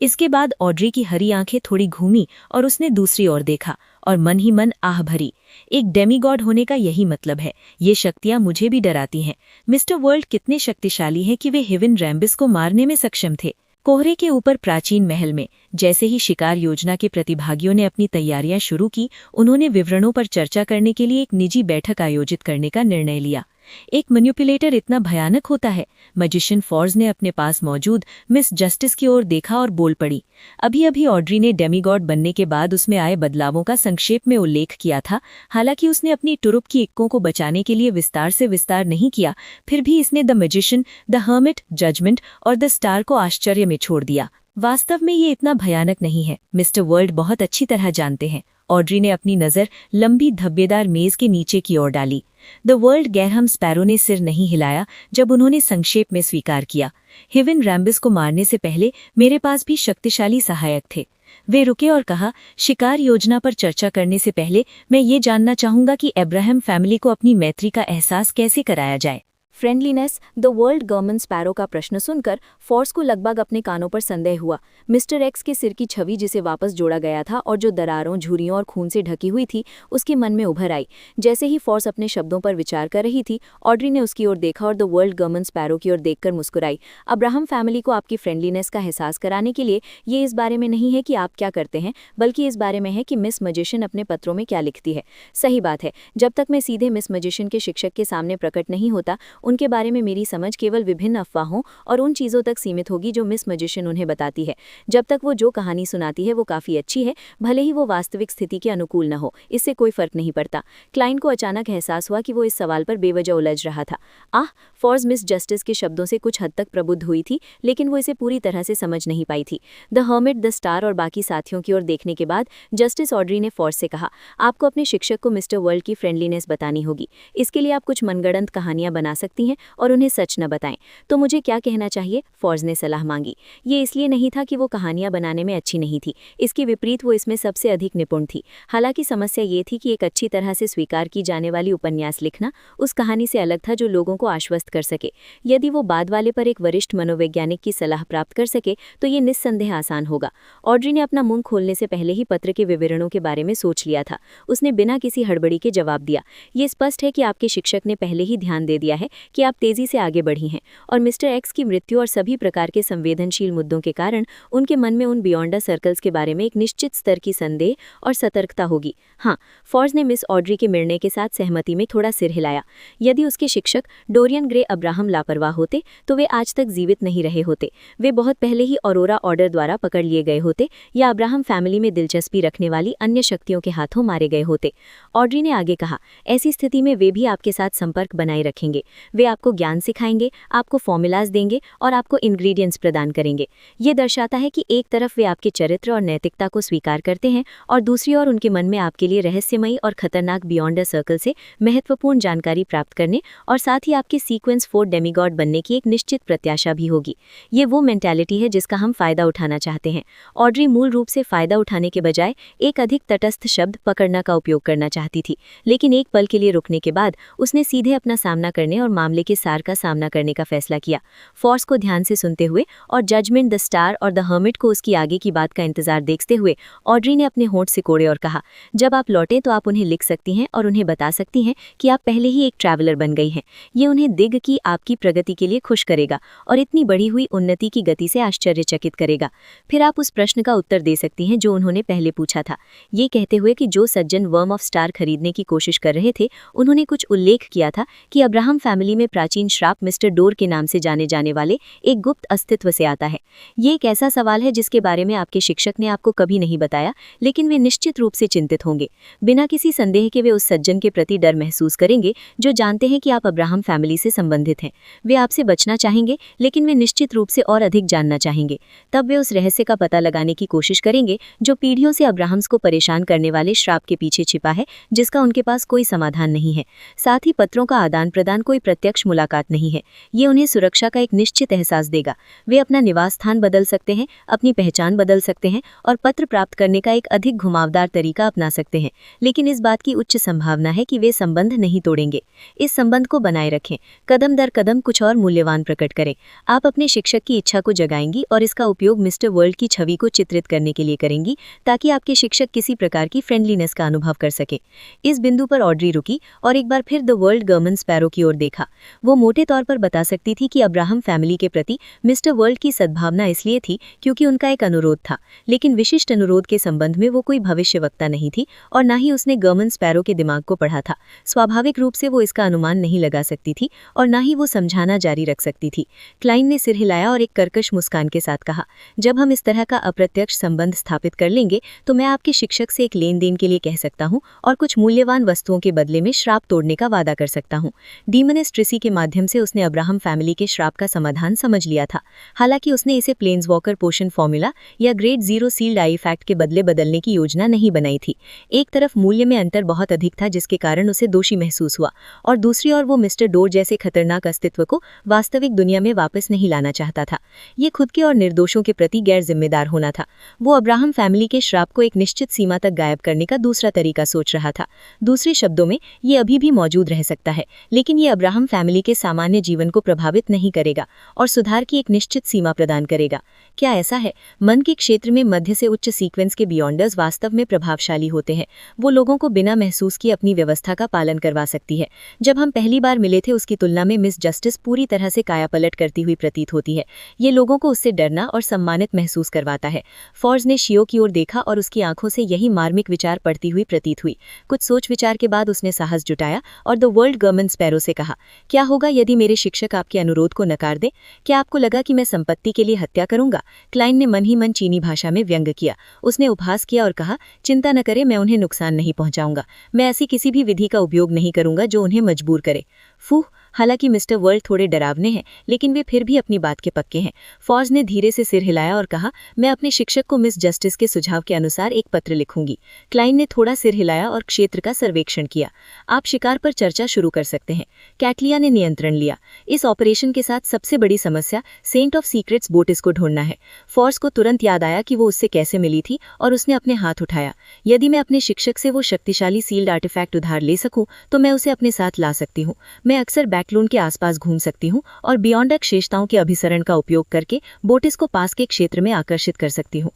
इसके बाद ऑड्री की हरी आंखें थोड़ी घूमी और उसने दूसरी ओर देखा और मन ही मन आह भरी। एक डेमीगॉड होने का यही मतलब है। ये शक्तियां मुझे भी डराती हैं। मिस्टर वर्ल्ड कितने शक्तिशाली हैं कि वे हेवन रैम्बिस को मारने में सक्षम थे। कोहरे के ऊपर प्राचीन महल में जैसे ही शिकार योजना के प्रतिभागियों ने अपनी तैयारियां शुरू की, उन्होंने विवरणों पर चर्चा करने के लिए एक निजी बैठक आयोजित करने का निर्णय लिया। एक मैनिपुलेटर इतना भयानक होता है। मैजिशियन फॉर्ज ने अपने पास मौजूद मिस जस्टिस की ओर देखा और बोल पड़ी। अभी अभी ऑड्री ने डेमीगॉड बनने के बाद उसमें आए बदलावों का संक्षेप में उल्लेख किया था। हालांकि उसने अपनी टुरुप की इक्कों को बचाने के लिए विस्तार से विस्तार नहीं किया, फिर भी इसने the magician, the hermit, judgement और द स्टार को आश्चर्य में छोड़ दिया। वास्तव में ये इतना भयानक नहीं है, मिस्टर वर्ल्ड बहुत अच्छी तरह जानते हैं। ऑड्री ने अपनी नज़र लंबी धब्बेदार मेज के नीचे की ओर डाली। द वर्ल्ड गैरहम स्पैरो ने सिर नहीं हिलाया जब उन्होंने संक्षेप में स्वीकार किया। हेवन रैम्बिस को मारने से पहले मेरे पास भी शक्तिशाली सहायक थे। वे रुके और कहा, शिकार योजना पर चर्चा करने से पहले मैं ये जानना चाहूंगा कि अब्राहम फैमिली को अपनी मैत्री का एहसास कैसे कराया जाए। Friendliness the world government sparrow का प्रश्न सुनकर फॉर्स को लगभग अपने कानों पर संदेह हुआ। मिस्टर एक्स के सिर की छवि जिसे वापस जोड़ा गया था और जो दरारों, झुर्रियों और खून से ढकी हुई थी, उसके मन में उभर आई। जैसे ही फॉर्स अपने शब्दों पर विचार कर रही थी, ऑड्री ने उसकी ओर देखा और द वर्ल्ड गवर्नमेंट स्पैरो की ओर देखकर मुस्कुराई। अब्राहम फैमिली को आपकी फ्रेंडलीनेस का एहसास कराने के लिए ये इस बारे में नहीं है कि आप क्या करते हैं, बल्कि इस बारे में है कि मिस मैजिशियन अपने पत्रों में क्या लिखती है। सही बात है, जब तक मैं सीधे मिस मैजिशियन के शिक्षक के सामने प्रकट नहीं होता, उनके बारे में मेरी समझ केवल विभिन्न अफवाहों और उन चीज़ों तक सीमित होगी जो मिस मैजिशियन उन्हें बताती है। जब तक वो जो कहानी सुनाती है वो काफ़ी अच्छी है, भले ही वो वास्तविक स्थिति के अनुकूल न हो, इससे कोई फर्क नहीं पड़ता। क्लाइंट को अचानक एहसास हुआ कि वो इस सवाल पर बेवजह उलझ रहा था। फॉर्स मिस जस्टिस के शब्दों से कुछ हद तक प्रबुद्ध हुई थी, लेकिन वो इसे पूरी तरह से समझ नहीं पाई थी। द हर्मिट, द स्टार और बाकी साथियों की ओर देखने के बाद जस्टिस ऑड्री ने फॉर्स से कहा, आपको अपने शिक्षक को मिस्टर वर्ल्ड की फ्रेंडलीनेस बतानी होगी। इसके लिए आप कुछ मनगढ़ंत कहानियां बना सकती हैं और उन्हें सच न बताएं। तो मुझे क्या कहना चाहिए? फॉर्स ने सलाह मांगी। ये इसलिए नहीं था कि वो कहानियां बनाने में अच्छी नहीं थी, इसके विपरीत वो इसमें सबसे अधिक निपुण थी। हालांकि समस्या ये थी कि एक अच्छी तरह से स्वीकार की जाने वाली उपन्यास लिखना उस कहानी से अलग था जो लोगों को आश्वस्त कर सके। यदि वो बाद वाले पर एक वरिष्ठ मनोवैज्ञानिक की सलाह प्राप्त कर सके तो ये निस्संदेह आसान होगा। ऑड्री ने अपना मुंह खोलने से पहले ही पत्र के विवरणों के बारे में सोच लिया था। उसने बिना किसी हड़बड़ी के जवाब दिया, ये स्पष्ट है कि आपके शिक्षक ने पहले ही ध्यान दे दिया है कि आप तेजी से आगे बढ़ी हैं और मिस्टर एक्स की मृत्यु और सभी प्रकार के संवेदनशील मुद्दों के कारण उनके मन में उन बियॉन्ड द सर्कल्स के बारे में एक निश्चित स्तर की संदेह और सतर्कता होगी। हाँ, फॉर्स ने मिस ऑड्री के निर्णय के साथ सहमति में थोड़ा सिर हिलाया। यदि उसके शिक्षक डोरियन ग्रे अब्राहम लापरवाह होते तो वे आज तक जीवित नहीं रहे होते। वे बहुत पहले ही ऑरोरा ऑर्डर द्वारा पकड़ लिए गए होते या अब्राहम फैमिली में दिलचस्पी रखने वाली अन्य शक्तियों के हाथों मारे गए होते। ऑड्री ने आगे कहा, ऐसी स्थिति में वे भी आपके साथ संपर्क बनाए रखेंगे। वे आपको ज्ञान सिखाएंगे, आपको फॉर्मूलाज देंगे और आपको इंग्रेडिएंट्स प्रदान करेंगे। ये दर्शाता है कि एक तरफ वे आपके चरित्र और नैतिकता को स्वीकार करते हैं और दूसरी ओर उनके मन में आपके लिए रहस्यमयी और खतरनाक बियॉन्ड द सर्कल से महत्वपूर्ण जानकारी प्राप्त करने और साथ ही आपके सीक्वेंस 4 डेमीगॉड बनने की एक निश्चित प्रत्याशा भी होगी। ये वो मेंटालिटी है जिसका हम फायदा उठाना चाहते हैं। ऑड्री मूल रूप से फायदा उठाने के बजाय एक अधिक तटस्थ शब्द पकड़ना का उपयोग करना चाहती थी, लेकिन एक पल के लिए रुकने के बाद उसने सीधे अपना सामना करने और मामले के सार का सामना करने का फैसला किया। फॉर्स को ध्यान से सुनते हुए और जजमेंट, द स्टार और द हर्मिट को उसकी आगे की बात का इंतजार देखते हुए ऑड्री ने अपने होंठ सिकोड़े और कहा, जब आप लौटें तो आप उन्हें लिख सकती हैं और उन्हें बता सकती हैं कि आप पहले ही एक ट्रैवलर बन गई हैं। ये उन्हें दिग की आपकी प्रगति के लिए खुश करेगा और इतनी बढ़ी हुई उन्नति की गति से आश्चर्यचकित करेगा। फिर आप उस प्रश्न का उत्तर दे सकती हैं जो उन्होंने पहले पूछा था, ये कहते हुए कि जो सज्जन वर्म ऑफ स्टार खरीदने की कोशिश कर रहे थे, उन्होंने कुछ उल्लेख किया था कि अब्राहम फैमिली फैमिली में प्राचीन श्राप मिस्टर डोर के नाम से जाने जाने वाले एक गुप्त अस्तित्व से आता है। ये एक ऐसा सवाल है जिसके बारे में आपके शिक्षक ने आपको कभी नहीं बताया, लेकिन वे निश्चित रूप से चिंतित होंगे। बिना किसी संदेह के वे उस सज्जन के प्रति डर महसूस करेंगे जो जानते हैं कि आप अब्राहम फैमिली से संबंधित हैं। वे आपसे बचना चाहेंगे, लेकिन वे निश्चित रूप से और अधिक जानना चाहेंगे। तब वे उस रहस्य का पता लगाने की कोशिश करेंगे जो पीढ़ियों से अब्राहम्स को परेशान करने वाले श्राप के पीछे छिपा है, जिसका उनके पास कोई समाधान नहीं है। साथ ही पत्रों का आदान प्रदान कोई प्रत्यक्ष मुलाकात नहीं है। ये उन्हें सुरक्षा का एक निश्चित एहसास देगा। वे अपना निवास स्थान बदल सकते हैं, अपनी पहचान बदल सकते हैं और पत्र प्राप्त करने का एक अधिक घुमावदार तरीका अपना सकते हैं, लेकिन इस बात की उच्च संभावना है कि वे संबंध नहीं तोड़ेंगे। इस संबंध को बनाए रखें, कदम दर कदम कुछ और मूल्यवान प्रकट करें। आप अपने शिक्षक की इच्छा को जगाएंगी और इसका उपयोग मिस्टर वर्ल्ड की छवि को चित्रित करने के लिए करेंगी, ताकि आपके शिक्षक किसी प्रकार की फ्रेंडलीनेस का अनुभव कर सके। इस बिंदु पर ऑड्री रुकी और एक बार फिर द वर्ल्ड गर्मन स्पैरो की ओर देखा। वो मोटे तौर पर बता सकती थी कि अब्राहम फैमिली के प्रति मिस्टर वर्ल्ड की सद्भावना इसलिए थी क्योंकि उनका एक अनुरोध था, लेकिन विशिष्ट अनुरोध के संबंध में वो कोई भविष्यवक्ता नहीं थी और न ही उसने गर्मन स्पैरो के दिमाग को पढ़ा था। स्वाभाविक रूप से वो इसका अनुमान नहीं लगा सकती थी और न ही वो समझाना जारी रख सकती थी। क्लाइन ने सिर हिलाया और एक कर्कश मुस्कान के साथ कहा, जब हम इस तरह का अप्रत्यक्ष संबंध स्थापित कर लेंगे तो मैं आपके शिक्षक से एक लेन देन के लिए कह सकता हूँ और कुछ मूल्यवान वस्तुओं के बदले में श्राप तोड़ने का वादा कर सकता हूँ। डीमनेस ट्रिसी के माध्यम से उसने अब्राहम फैमिली के श्राप का समाधान समझ लिया था। हालांकि उसने इसे प्लेन्सवॉकर पोशन फॉर्मूला या ग्रेड 0 सील्ड आई फैक्ट के बदले बदलने की योजना नहीं बनाई थी। एक तरफ मूल्य में अंतर बहुत अधिक था जिसके कारण उसे दोषी महसूस हुआ, और दूसरी ओर वो मिस्टर डोर जैसे खतरनाक अस्तित्व को वास्तविक दुनिया में वापस नहीं लाना चाहता था। ये खुद के और निर्दोषों के प्रति गैर जिम्मेदार होना था। वो अब्राहम फैमिली के श्राप को एक निश्चित सीमा तक गायब करने का दूसरा तरीका सोच रहा था। दूसरे शब्दों में, ये अभी भी मौजूद रह सकता है, लेकिन ये अब्राहम फैमिली के सामान्य जीवन को प्रभावित नहीं करेगा और सुधार की एक निश्चित सीमा प्रदान करेगा। क्या ऐसा है? मन के क्षेत्र में मध्य से उच्च सीक्वेंस के बियॉन्डर्स वास्तव में प्रभावशाली होते हैं। वो लोगों को बिना महसूस किए अपनी व्यवस्था का पालन करवा सकती है। जब हम पहली बार मिले थे उसकी तुलना में मिस जस्टिस पूरी तरह से कायापलट करती हुई प्रतीत होती है। ये लोगों को उससे डरना और सम्मानित महसूस करवाता है। फॉर्ज ने शियो की ओर देखा और उसकी आंखों से यही मार्मिक विचार पड़ती हुई प्रतीत हुई। कुछ सोच विचार के बाद उसने साहस जुटाया और द वर्ल्ड गर्मन स्पैरो से कहा, क्या होगा यदि मेरे शिक्षक आपके अनुरोध को नकार दें? क्या आपको लगा कि मैं संपत्ति के लिए हत्या करूंगा? क्लाइन ने मन ही मन चीनी भाषा में व्यंग किया। उसने उपहास किया और कहा, चिंता न करें, मैं उन्हें नुकसान नहीं पहुंचाऊंगा। मैं ऐसी किसी भी विधि का उपयोग नहीं करूंगा जो उन्हें मजबूर करे। फूह! हालांकि मिस्टर वर्ल्ड थोड़े डरावने हैं, लेकिन वे फिर भी अपनी बात के पक्के हैं। फॉर्ज ने धीरे से सिर हिलाया और कहा, मैं अपने शिक्षक को मिस जस्टिस के सुझाव के अनुसार एक पत्र लिखूंगी। क्लाइन ने थोड़ा सिर हिलाया और क्षेत्र का सर्वेक्षण किया। आप शिकार पर चर्चा शुरू कर सकते हैं। कैटलिया ने नियंत्रण लिया। इस ऑपरेशन के साथ सबसे बड़ी समस्या सेंट ऑफ सीक्रेट्स बोटिस को ढूंढना है। फॉर्ज को तुरंत याद आया कि वो उससे कैसे मिली थी और उसने अपने हाथ उठाया। यदि मैं अपने शिक्षक से वो शक्तिशाली सील्ड आर्टिफैक्ट उधार ले सकूं तो मैं उसे अपने साथ ला सकती हूँ। मैं अक्सर बैकलून के आसपास घूम सकती हूँ और बियॉन्डक शेषताओं के अभिसरण का उपयोग करके बोटिस को पास के क्षेत्र में आकर्षित कर सकती हूँ।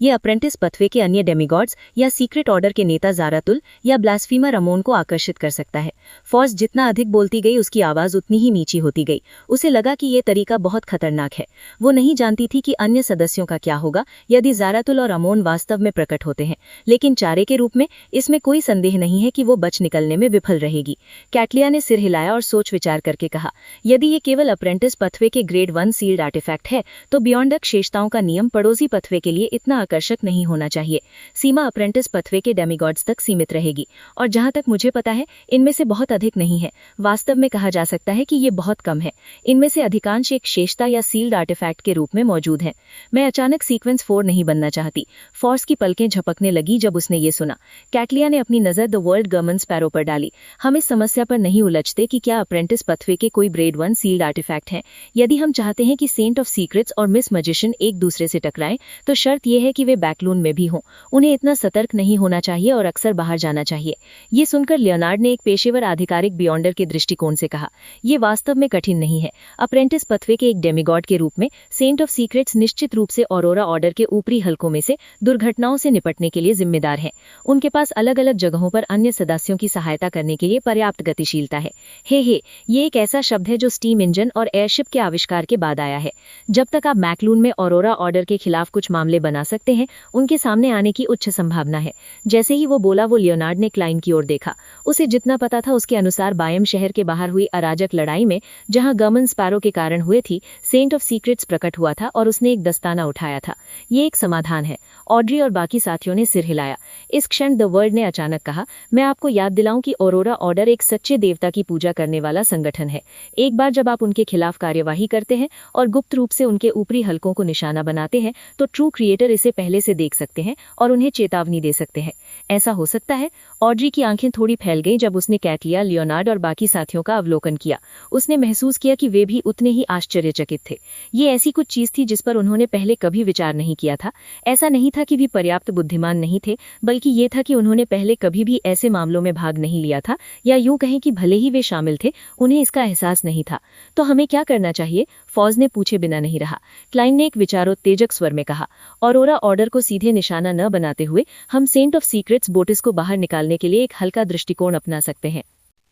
ये अप्रेंटिस पथवे के अन्य डेमिगॉड्स या सीक्रेट ऑर्डर के नेता जारातुल या ब्लास्फीमर अमोन को आकर्षित कर सकता है। फॉर्ज जितना अधिक बोलती गई उसकी आवाज उतनी ही नीची होती गई। उसे लगा कि ये तरीका बहुत खतरनाक है। वो नहीं जानती थी कि अन्य सदस्यों का क्या होगा यदि जारातुल और अमोन वास्तव में प्रकट होते हैं, लेकिन चारे के रूप में इसमें कोई संदेह नहीं है कि वो बच निकलने में विफल रहेगी। कैटलिया ने सिर हिलाया और सोच विचार करके कहा, यदि ये केवल अप्रेंटिस पथवे के ग्रेड 1 सील्ड आर्टिफैक्ट है तो बियॉन्डक शेषताओं का नियम पड़ोसी पथवे के लिए इतना आकर्षक नहीं होना चाहिए। सीमा अप्रेंटिस पथवे के डेमिगॉड्स तक सीमित रहेगी और जहां तक मुझे पता है इनमें से बहुत अधिक नहीं है। वास्तव में कहा जा सकता है कि ये बहुत कम है। इनमें से अधिकांश एक शेषता या सील्ड आर्टिफैक्ट के रूप में मौजूद है। मैं अचानक सीक्वेंस 4 नहीं बनना चाहती। फॉर्स की पलकें झपकने लगी जब उसने ये सुना। कैटलिया ने अपनी नजर द वर्ल्ड गर्मन स्पैरो पर डाली। हम इस समस्या पर नहीं उलझते कि क्या अप्रेंटिस पथवे के कोई ग्रेड 1 सील्ड आर्टिफैक्ट हैं। यदि हम चाहते हैं कि सेंट ऑफ सीक्रेट्स और मिस मैजिशियन एक दूसरे से टकराएं तो शर्त यह है कि वे बैकलून में भी हों। उन्हें इतना सतर्क नहीं होना चाहिए और अक्सर बाहर जाना चाहिए। ये सुनकर लियोनार्ड ने एक पेशेवर आधिकारिक बियॉन्डर के दृष्टिकोण से कहा, यह वास्तव में कठिन नहीं है। अप्रेंटिस पथवे के एक डेमिगॉड के रूप में सेंट ऑफ सीक्रेट्स निश्चित रूप से ऑरोरा ऑर्डर के ऊपरी हलकों में से दुर्घटनाओं से निपटने के लिए जिम्मेदार है। उनके पास अलग अलग जगहों पर अन्य सदस्यों की सहायता करने के लिए पर्याप्त गतिशीलता है। हे देखिए, ये एक ऐसा शब्द है जो स्टीम इंजन और एयरशिप के आविष्कार के बाद आया है। जब तक आप मैकलून में ऑरोरा ऑर्डर के खिलाफ कुछ मामले बना सकते हैं, उनके सामने आने की उच्च संभावना है। जैसे ही वो बोला, वो लियोनार्ड ने क्लाइन की ओर देखा। उसे जितना पता था उसके अनुसार बायम शहर के बाहर हुई अराजक लड़ाई में, जहां गमन स्पैरो के कारण हुए थी, सेंट ऑफ सीक्रेट्स प्रकट हुआ था और उसने एक दस्ताना उठाया था। ये एक समाधान है। ऑड्री और बाकी साथियों ने सिर हिलाया। इस क्षण द वर्ल्ड ने अचानक कहा, मैं आपको याद दिलाऊं कि ऑरोरा ऑर्डर एक सच्चे देवता की पूजा करने वाला संगठन है। एक बार जब आप उनके खिलाफ कार्यवाही करते हैं और गुप्त रूप से उनके ऊपरी हलकों को निशाना बनाते हैं, तो ट्रू क्रिएटर इसे पहले से देख सकते हैं और उन्हें चेतावनी दे सकते हैं। ऐसा हो सकता है? ऑड्री की आंखें थोड़ी फैल गईं जब उसने कैटलिया, लियोनार्ड और बाकी साथियों का अवलोकन किया। उसने महसूस किया कि वे भी उतने ही आश्चर्यचकित थे। ये ऐसी कुछ चीज थी जिस पर उन्होंने पहले कभी विचार नहीं किया था। ऐसा नहीं था कि वे पर्याप्त बुद्धिमान नहीं थे, बल्कि ये था कि उन्होंने पहले कभी भी ऐसे मामलों में भाग नहीं लिया था, या यूं कहें कि भले ही वे शामिल थे, उन्हें इसका एहसास नहीं था। तो हमें क्या करना चाहिए? फौज ने पूछे बिना नहीं रहा। क्लाइन ने एक विचारोत्तेजक स्वर में कहा, ऑरोरा ऑर्डर को सीधे निशाना न बनाते हुए हम सेंट ऑफ सीक्रेट्स बोटिस को बाहर निकालने के लिए एक हल्का दृष्टिकोण अपना सकते हैं।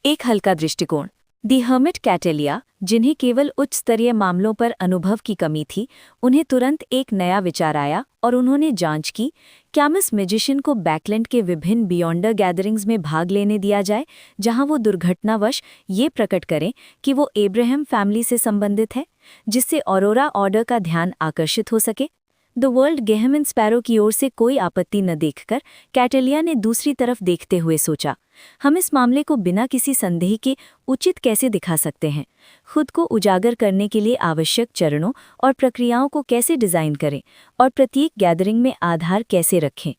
एक हल्का दृष्टिकोण। दी हर्मिट कैटेलिया, जिन्हें केवल उच्च स्तरीय मामलों पर अनुभव की कमी थी, उन्हें तुरंत एक नया विचार आया और उन्होंने जांच की, क्या मिस मैजिशियन को बैकलैंड के विभिन्न बियॉन्डर गैदरिंग्स में भाग लेने दिया जाए, जहां वो दुर्घटनावश ये प्रकट करें कि वो एब्राहम फैमिली से संबंधित है, जिससे ऑरोरा ऑर्डर का ध्यान आकर्षित हो सके। द वर्ल्ड गेहमन स्पैरो की ओर से कोई आपत्ति न देखकर कैटेलिया ने दूसरी तरफ देखते हुए सोचा, हम इस मामले को बिना किसी संदेह के उचित कैसे दिखा सकते हैं? खुद को उजागर करने के लिए आवश्यक चरणों और प्रक्रियाओं को कैसे डिज़ाइन करें और प्रत्येक गैदरिंग में आधार कैसे रखें?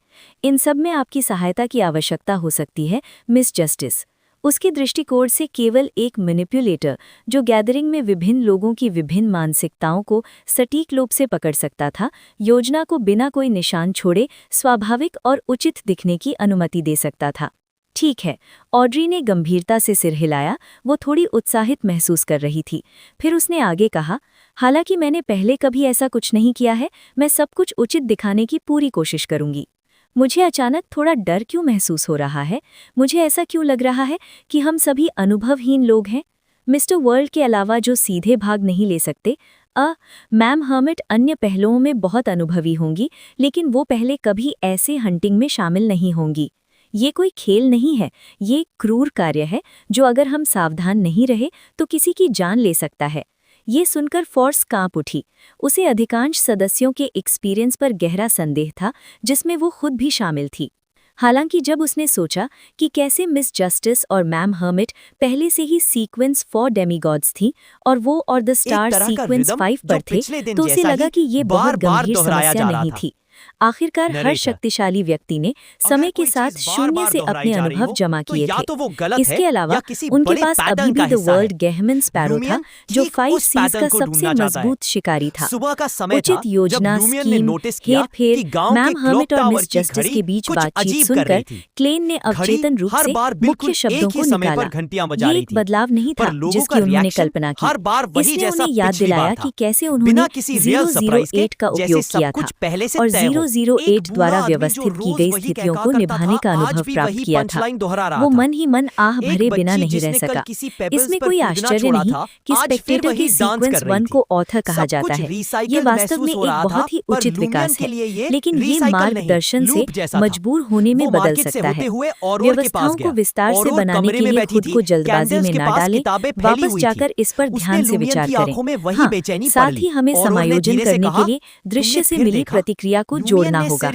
इन सब में आपकी सहायता की आवश्यकता हो सकती है, मिस जस्टिस। उसके दृष्टिकोण से केवल एक मैनिपुलेटर, जो गैदरिंग में विभिन्न लोगों की विभिन्न मानसिकताओं को सटीक रूप से पकड़ सकता था, योजना को बिना कोई निशान छोड़े स्वाभाविक और उचित दिखने की अनुमति दे सकता था। ठीक है, ऑड्री ने गंभीरता से सिर हिलाया। वो थोड़ी उत्साहित महसूस कर रही थी। फिर उसने आगे कहा, हालांकि मैंने पहले कभी ऐसा कुछ नहीं किया है, मैं सब कुछ उचित दिखाने की पूरी कोशिश करूंगी। मुझे अचानक थोड़ा डर क्यों महसूस हो रहा है? मुझे ऐसा क्यों लग रहा है कि हम सभी अनुभवहीन लोग हैं, मिस्टर वर्ल्ड के अलावा, जो सीधे भाग नहीं ले सकते? मैम हर्मिट अन्य पहलुओं में बहुत अनुभवी होंगी, लेकिन वो पहले कभी ऐसे हंटिंग में शामिल नहीं होंगी। ये कोई खेल नहीं है, ये एक क्रूर कार्य है जो अगर हम सावधान नहीं रहे तो किसी की जान ले सकता है। ये सुनकर फोर्स कांप उठी। उसे अधिकांश सदस्यों के एक्सपीरियंस पर गहरा संदेह था, जिसमें वो खुद भी शामिल थी। हालांकि जब उसने सोचा कि कैसे मिस जस्टिस और मैम हर्मिट पहले से ही सीक्वेंस 4 डेमीगॉड्स थी और वो और द स्टार सीक्वेंस 5 पर थे, तो उसे लगा कि ये बहुत गंभीर समस्या नहीं थी। आखिरकार हर शक्तिशाली व्यक्ति ने समय के साथ शून्य से अपने अनुभव जमा किए थे। इसके अलावा उनके पास अभी भी द वर्ल्ड गेहमन स्पैरो था, जो 5 सीज का सबसे मजबूत शिकारी था। उचित योजना, स्कीम, हेरफेर, मैम हर्मिट और मिस जस्टिस के बीच बातचीत सुनकर क्लेन ने अवचेतन रूप से मुख्य शब्दों को निकाला। ये एक बदलाव नहीं था जिसकी उन्होंने कल्पना की। इसने उन्हें याद दिलाया कि कैसे उन्होंने 008 का उपयोग किया था और 008 द्वारा व्यवस्थित की गई स्थितियों को निभाने का अनुभव प्राप्त किया था। वो मन ही मन आह भरे बिना नहीं रह सका। इसमें कोई आश्चर्य नहीं कि स्पेक्टेटर के सीक्वेंस 1 को ऑथर कहा जाता है। ये वास्तव में एक बहुत ही उचित विकास है, लेकिन ये मार्गदर्शन से मजबूर होने में बदल सकता है। व्यवस्थाओं को विस्तार से बनाने के लिए खुद को जल्दबाजी में न डालें, वापस जाकर इस पर ध्यान से विचार करें। साथ ही हमें समायोजन करने के लिए दृश्य से मिली प्रतिक्रिया को जोड़ना होगा।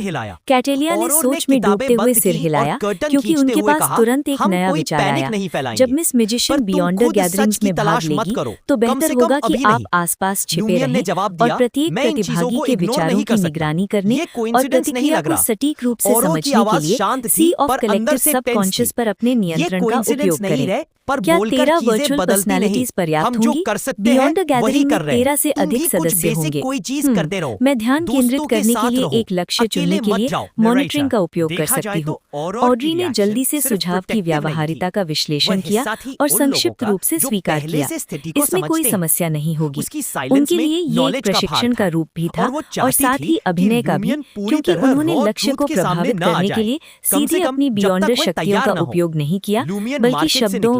कैटेलिया ने सोच में डूबते हुए सिर हिलाया, क्योंकि उनके पास तुरंत एक नया विचार आया। जब मिस मैजिशियन बियॉन्डर गैदरिंग्स में भाग लेगी, तो बेहतर होगा कि आप आसपास छिपे रहें और प्रत्येक प्रतिभागी के विचारों की निगरानी करने और प्रतिक्रिया को सटीक रूप से समझने के लिए सी ऑफ कलेक्टिव सबकॉन्शियस पर अपने नियंत्रण का उपयोग करें। क्या 13 वर्चुअल पर्सनालिटीज पर्याप्त होंगी? बियॉन्डर गैदरिंग में 13 से अधिक सदस्य होंगे। मैं ध्यान केंद्रित करने के लिए एक लक्ष्य चुनने के लिए मॉनिटरिंग का उपयोग कर सकती हूँ। ऑड्री ने जल्दी से सुझाव की व्यावहारिकता का विश्लेषण किया और संक्षिप्त रूप से स्वीकार किया। इसमें कोई समस्या नहीं होगी। उनके लिए ये एक प्रशिक्षण का रूप भी था और साथ ही अभिनय का भी, क्योंकि उन्होंने लक्ष्य को प्रभावित करने के लिए सीधे अपनी बियॉन्डर शक्तियों का उपयोग नहीं किया, बल्कि शब्दों,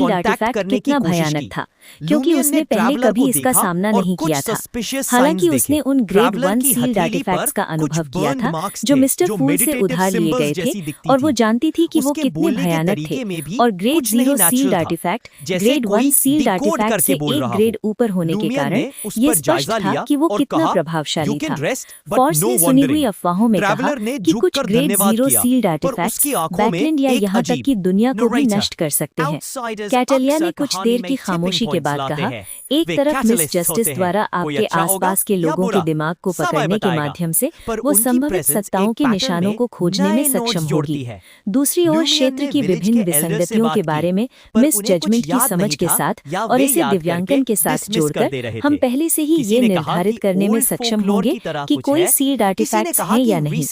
सील्ड कांटेक्ट आर्टिफैक्ट करने की कितना कोशिश भयानक की। था, क्योंकि लुमियर उसने ने पहले ट्रैवलर कभी को इसका देखा सामना और नहीं कुछ किया था। suspicious हालांकि signs उसने देखे। उन ग्रेड ट्रैवलर 1 की सील्ड हथेली आर्टिफैक्ट्स पर का कुछ अनुभव किया burned था marks जो थे, मिस्टर जो फूल से meditative उधार लिए symbols गए थे जैसी दिखती और वो थी। जानती थी कि वो उसके कितने बोलने के भयानक तरीके थे। में भी और ग्रेड कुछ नहीं 0 natural सील्ड था, आर्टिफैक्ट जैसे ग्रेड कोई 1 सील्ड decode आर्टिफैक्ट करके से बोल एक रहा ग्रेड हो। ऊपर होने के लुमियर कारण ने उस ये पर स्पष्ट जायजा था लिया कि वो और कितना कहा, प्रभावशाली "You can था। rest, but फोर्स no ने सुनी wandering." हुई अफवाहों में कहा ट्रैवलर ने कि कुछ झुककर ग्रेड धन्यवाद 0 किया, सील्ड पर आर्टिफैक्ट्स उसकी आंखों में बैकलैंड या एक यहाँ तक अजीब कि दुनिया को भी narrator, नष्ट कर सकते हैं। outsiders कैटलिया ने अक्सर कुछ कहानी देर में की tipping खामोशी के points बाद लाते कहा, हैं। एक वे तरफ मिस catalysts जस्टिस होते हैं। द्वारा कोई आपके अच्छा होगा आसपास के या लोगों के बुरा, दिमाग को समय पकड़ने के बताएगा। माध्यम से पर वो उनकी संभावित presence सत्ताओं एक के pattern निशानों में को खोजने में नए सक्षम notes होगी। जोड़ती है। दूसरी ओर लुमियर क्षेत्र ने की village विभिन्न के elder से विसंगतियों के बात बारे की, में पर मिस उन्हें कुछ जजमेंट की याद समझ नहीं के था साथ या और वे इसे याद दिव्यांकन करके के साथ dismiss कर दे जोड़कर रहे हम थे। पहले से ही किसी ये ने कहा निर्धारित कि करने में old सक्षम folklore होंगे की तरह कि कुछ कोई कोई सील्ड आर्टिफैक्ट्स हैं या नहीं।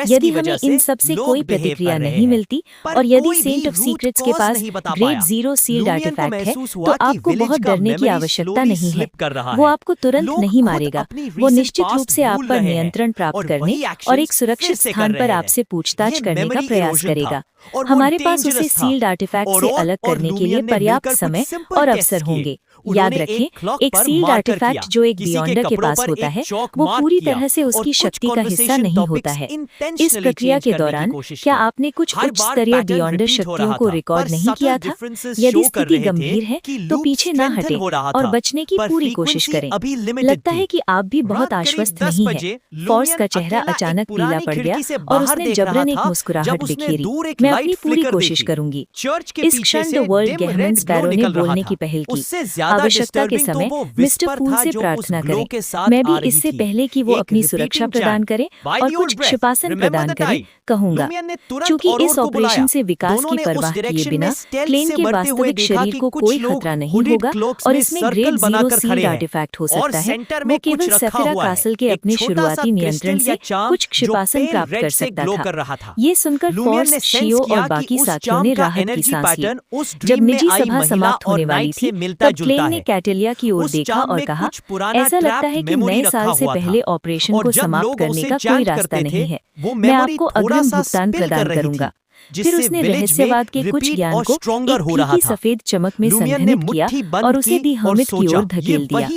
यदि हमें इन सब से कोई प्रतिक्रिया नहीं मिलती और यदि सेंट ऑफ सीक्रेट्स के पास ग्रेड 0 सील्ड आर्टिफैक्ट है तो आपको बहुत डरने की आवश्यकता नहीं है। वो आपको तुरंत नहीं मारेगा, वो निश्चित रूप से आप पर नियंत्रण प्राप्त करने और एक सुरक्षित स्थान पर आपसे पूछताछ करने का प्रयास करेगा। हमारे पास उसे सील्ड आर्टिफैक्ट से अलग करने के लिए पर्याप्त समय और अवसर होंगे। याद रखें, एक सील्ड आर्टिफैक्ट जो एक बियॉन्डर के पास होता है वो पूरी तरह से उसकी शक्ति का हिस्सा नहीं होता है। इस प्रक्रिया के दौरान क्या आपने कुछ उच्च स्तरीय बियॉन्डर शक्तियों को रिकॉर्ड नहीं किया था? यदि स्थिति गंभीर है तो पीछे न हटें और बचने की पूरी कोशिश करें। लगता है कि आप भी बहुत आश्वस्त नहीं हैं। फॉर्स का चेहरा अचानक पीला पड़ गया और उसने जबरन एक मुस्कुराहट बिखेरी। मैं अपनी पूरी कोशिश करूंगी। इस क्षण द वर्ल्ड गहमन स्पैरो ने बोलने की पहल की। आवश्यकता के समय मिस्टर पूल से प्रार्थना करें। मैं भी इससे पहले कि वो अपनी सुरक्षा प्रदान करें और कुछ क्षिपासन प्रदान करें कहूंगा। चूंकि इस ऑपरेशन से विकास की परवाह किए बिना प्लेन के वास्तविक शरीर को कोई खतरा नहीं होगा और इसमें ग्रेड 0 सील्ड आर्टिफैक्ट हो सकता है। वो केवल सेफिरा कासल के अपने शुरुआती नियंत्रण से कुछ क्षिपासन प्राप्त कर सकता था। ये सुनकर फॉर्स, शियो और बाकी साथियों ने राहत की सांस ली। जब निजी सभा समाप्त होने वाली थी तब प्लेन ने कैटेलिया की ओर देखा और कहा, ऐसा लगता है कि नए साल से पहले ऑपरेशन को समाप्त करने का कोई रास्ता नहीं है। मैं आपको अग्रिम भुगतान प्रदान करूंगा। फिर उसने रहस्यवाद के कुछ ज्ञान को एक फीकी सफेद चमक में संघनित किया और उसे दी हर्मिट की ओर धकेल दिया।